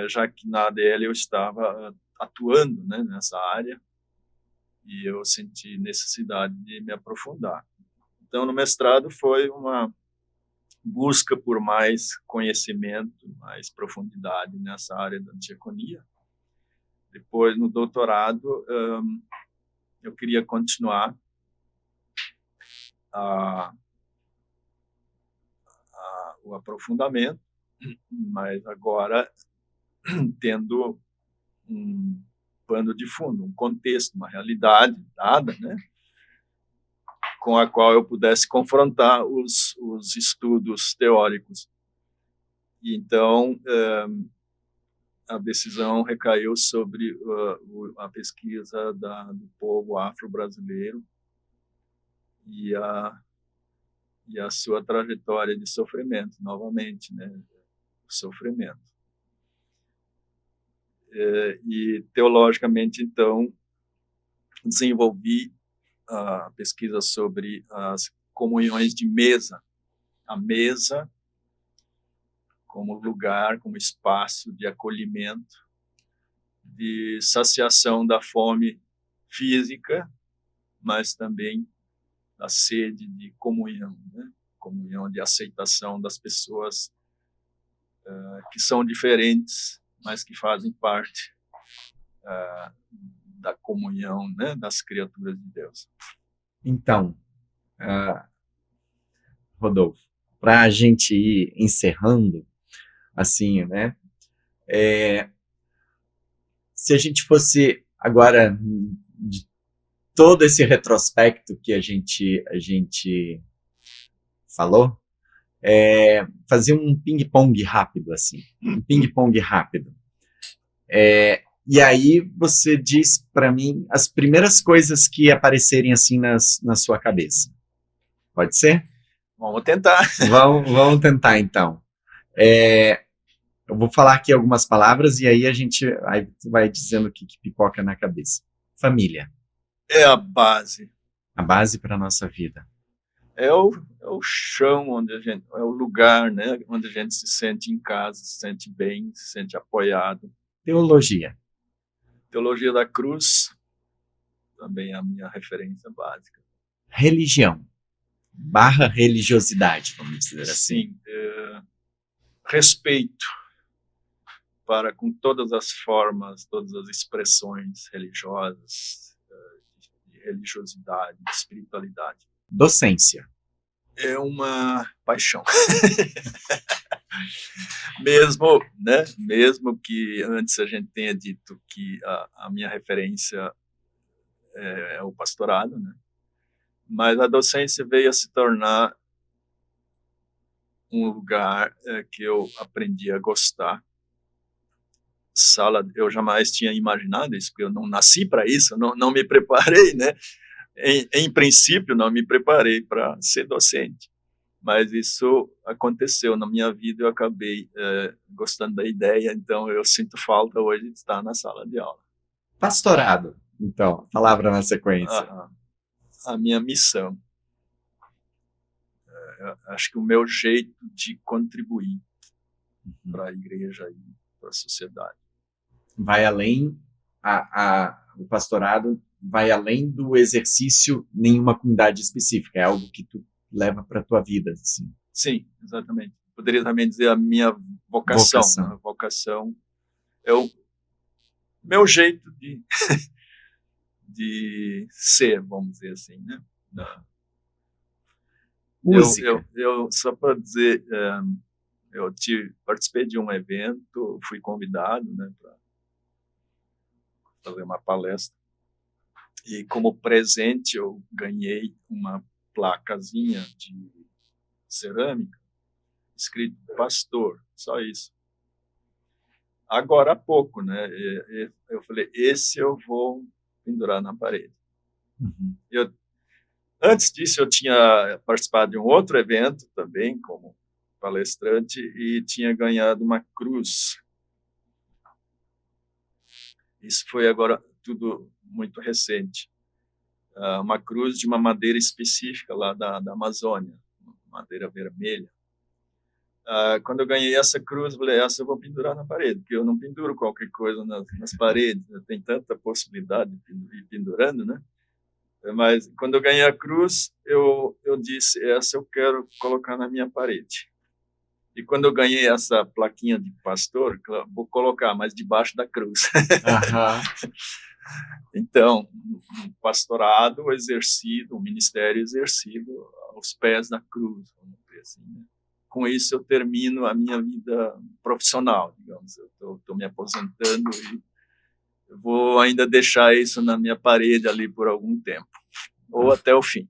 já que na ADL eu estava atuando, né, nessa área, e eu senti necessidade de me aprofundar. Então, no mestrado foi uma busca por mais conhecimento, mais profundidade nessa área da diaconia. Depois, no doutorado, eu queria continuar o aprofundamento, mas agora tendo um pano de fundo, um contexto, uma realidade dada, né, com a qual eu pudesse confrontar os estudos teóricos. E então, a decisão recaiu sobre a pesquisa do povo afro-brasileiro e a sua trajetória de sofrimento, novamente, né, sofrimento. E, teologicamente, então, desenvolvi a pesquisa sobre as comunhões de mesa. A mesa como lugar, como espaço de acolhimento, de saciação da fome física, mas também da sede de comunhão, né? Comunhão de aceitação das pessoas que são diferentes, mas que fazem parte da comunhão, né, das criaturas de Deus. Então, Rodolfo, para a gente ir encerrando, assim, né? Se a gente fosse agora de todo esse retrospecto que a gente falou, fazer um ping-pong rápido, assim, um ping-pong rápido. E aí você diz para mim as primeiras coisas que aparecerem assim na sua cabeça. Pode ser? Vamos tentar. Vamos tentar, então. Eu vou falar aqui algumas palavras e aí aí vai dizendo o que pipoca na cabeça. Família. É a base. A base para a nossa vida. É o chão onde a gente, é o lugar, né, onde a gente se sente em casa, se sente bem, se sente apoiado. Teologia. Teologia da Cruz, também é a minha referência básica. Religião. /religiosidade, vamos dizer assim. Sim, respeito para com todas as formas, todas as expressões religiosas, de religiosidade, de espiritualidade. Docência. É uma paixão. Mesmo que antes a gente tenha dito que a minha referência é o pastorado, né? Mas a docência veio a se tornar um lugar que eu aprendi a gostar. Eu jamais tinha imaginado isso, porque eu não nasci para isso, não me preparei, né? Em princípio, não me preparei para ser docente, mas isso aconteceu na minha vida, eu acabei gostando da ideia, então eu sinto falta hoje de estar na sala de aula. Pastorado, então, palavra na sequência. A minha missão. Acho que o meu jeito de contribuir para a igreja e para a sociedade. Vai além, o pastorado vai além do exercício em uma comunidade específica, é algo que tu leva para a tua vida, assim. Sim, exatamente. poderia também dizer a minha vocação. Vocação. Né? Vocação é o meu jeito de ser, vamos dizer assim, né? Música. Eu só para dizer, eu participei de um evento, fui convidado, né, para fazer uma palestra, e como presente eu ganhei uma placazinha de cerâmica escrito pastor, só isso. Agora há pouco, né? Eu falei, esse eu vou pendurar na parede. Uhum. Antes disso, eu tinha participado de um outro evento também, como palestrante, e tinha ganhado uma cruz. Isso foi agora tudo muito recente. Uma cruz de uma madeira específica lá da Amazônia, madeira vermelha. Quando eu ganhei essa cruz, eu falei, essa eu vou pendurar na parede, porque eu não penduro qualquer coisa nas paredes, né? Tem tanta possibilidade de ir pendurando, né? Mas quando eu ganhei a cruz, eu disse, essa eu quero colocar na minha parede. E quando eu ganhei essa plaquinha de pastor, vou colocar mais debaixo da cruz. Uhum. Então, um pastorado exercido, um ministério exercido aos pés da cruz, vamos dizer assim, né? Com isso, eu termino a minha vida profissional, digamos. Eu estou me aposentando e eu vou ainda deixar isso na minha parede ali por algum tempo, ou até o fim.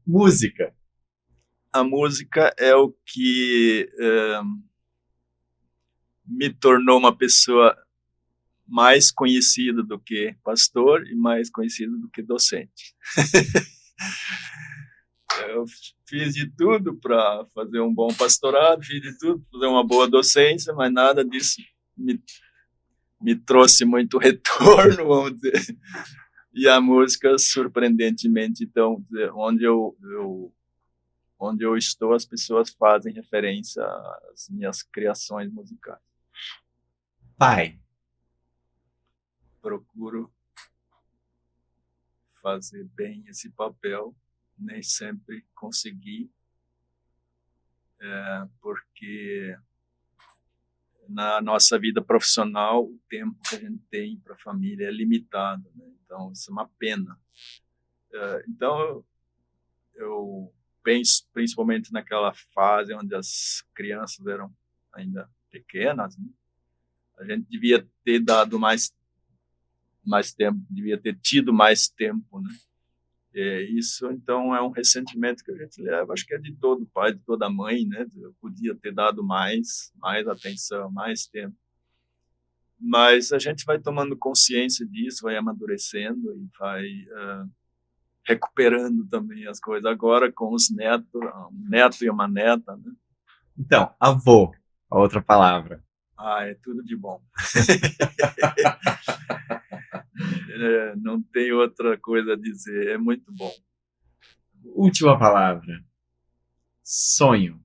Música. A música é o que me tornou uma pessoa mais conhecida do que pastor e mais conhecida do que docente. Eu fiz de tudo para fazer um bom pastorado, fiz de tudo para fazer uma boa docência, mas nada disso me trouxe muito retorno, vamos dizer. E a música, surpreendentemente, então, onde eu estou, as pessoas fazem referência às minhas criações musicais. Pai. Procuro fazer bem esse papel, nem sempre consegui, porque na nossa vida profissional o tempo que a gente tem para a família é limitado, né? Então isso é uma pena. Então eu penso principalmente naquela fase onde as crianças eram ainda pequenas, né? A gente devia ter dado mais tempo, devia ter tido mais tempo, né? Isso, então, é um ressentimento que a gente leva, acho que é de todo pai, de toda mãe, né? Eu podia ter dado mais atenção, mais tempo. Mas a gente vai tomando consciência disso, vai amadurecendo e vai recuperando também as coisas. Agora, com os netos, um neto e uma neta, né? Então, avô, a outra palavra. É tudo de bom. Não tem outra coisa a dizer, é muito bom. Última palavra. Sonho.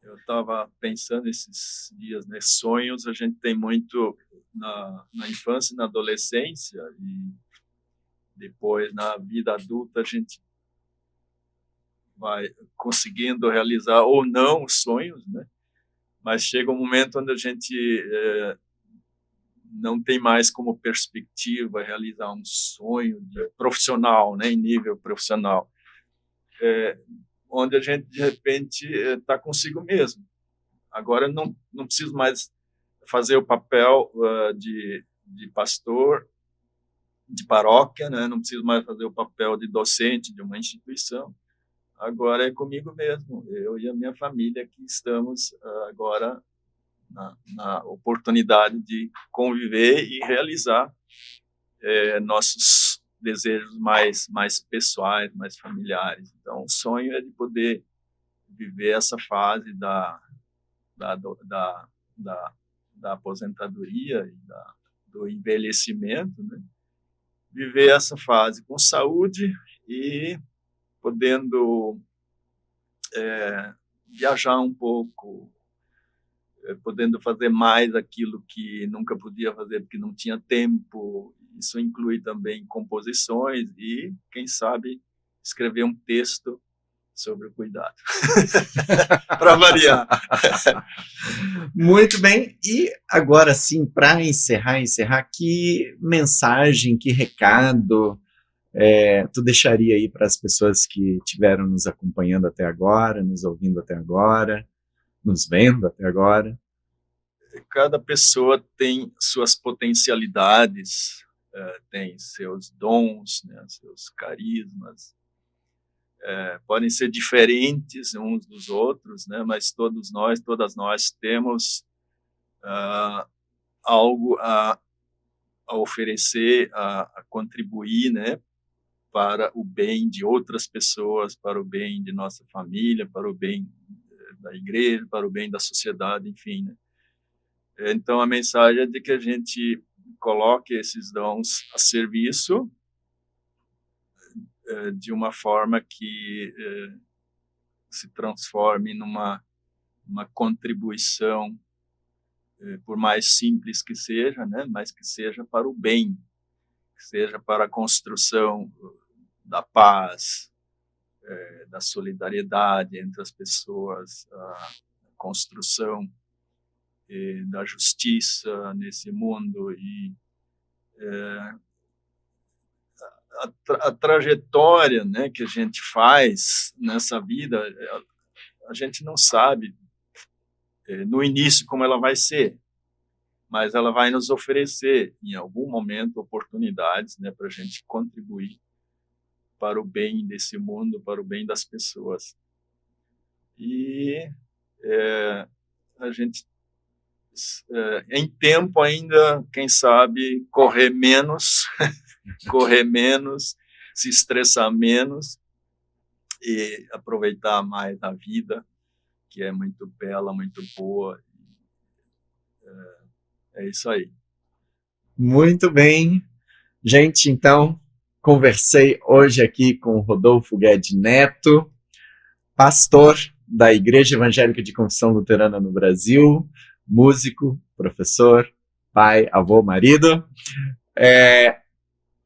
Eu estava pensando esses dias, né? Sonhos a gente tem muito na infância e na adolescência, e depois na vida adulta a gente vai conseguindo realizar ou não os sonhos, né? Mas chega um momento onde a gente não tem mais como perspectiva realizar um sonho profissional, né? Em nível profissional. Onde a gente, de repente, está consigo mesmo. Agora não preciso mais fazer o papel de pastor, de paróquia, né? Não preciso mais fazer o papel de docente de uma instituição. Agora é comigo mesmo, eu e a minha família que estamos agora na oportunidade de conviver e realizar nossos desejos mais pessoais, mais familiares. Então, o sonho é de poder viver essa fase da aposentadoria e do envelhecimento, né? Viver essa fase com saúde e podendo viajar um pouco, podendo fazer mais aquilo que nunca podia fazer porque não tinha tempo. Isso inclui também composições e, quem sabe, escrever um texto sobre o cuidado. Para variar. Muito bem. E agora sim, para encerrar, que mensagem, que recado tu deixaria aí para as pessoas que estiveram nos acompanhando até agora, nos ouvindo até agora, nos vendo até agora? Cada pessoa tem suas potencialidades, tem seus dons, né, seus carismas, podem ser diferentes uns dos outros, né, mas todas nós temos algo a oferecer, a contribuir, né, para o bem de outras pessoas, para o bem de nossa família, para o bem da igreja, para o bem da sociedade, enfim, né? Então, a mensagem é de que a gente coloque esses dons a serviço de uma forma que se transforme numa contribuição, por mais simples que seja, né, mas que seja para o bem, que seja para a construção da paz, da solidariedade entre as pessoas, a construção da justiça nesse mundo e a trajetória, né, que a gente faz nessa vida, a gente não sabe no início como ela vai ser, mas ela vai nos oferecer em algum momento oportunidades, né, para a gente contribuir para o bem desse mundo, para o bem das pessoas. E a gente em tempo ainda, quem sabe, correr menos, se estressar menos e aproveitar mais a vida, que é muito bela, muito boa. É isso aí. Muito bem. Gente, então, conversei hoje aqui com Rodolfo Guedes Neto, pastor da Igreja Evangélica de Confissão Luterana no Brasil, músico, professor, pai, avô, marido.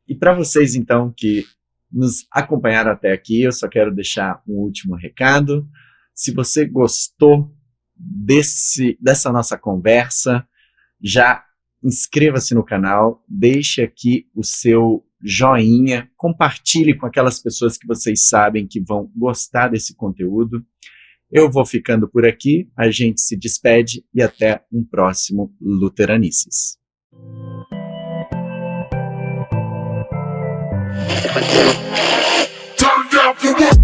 E para vocês, então, que nos acompanharam até aqui, eu só quero deixar um último recado. Se você gostou dessa nossa conversa, já inscreva-se no canal, deixe aqui o seu joinha, compartilhe com aquelas pessoas que vocês sabem que vão gostar desse conteúdo. Eu vou ficando por aqui, a gente se despede e até um próximo Luteranices. Turn down for what?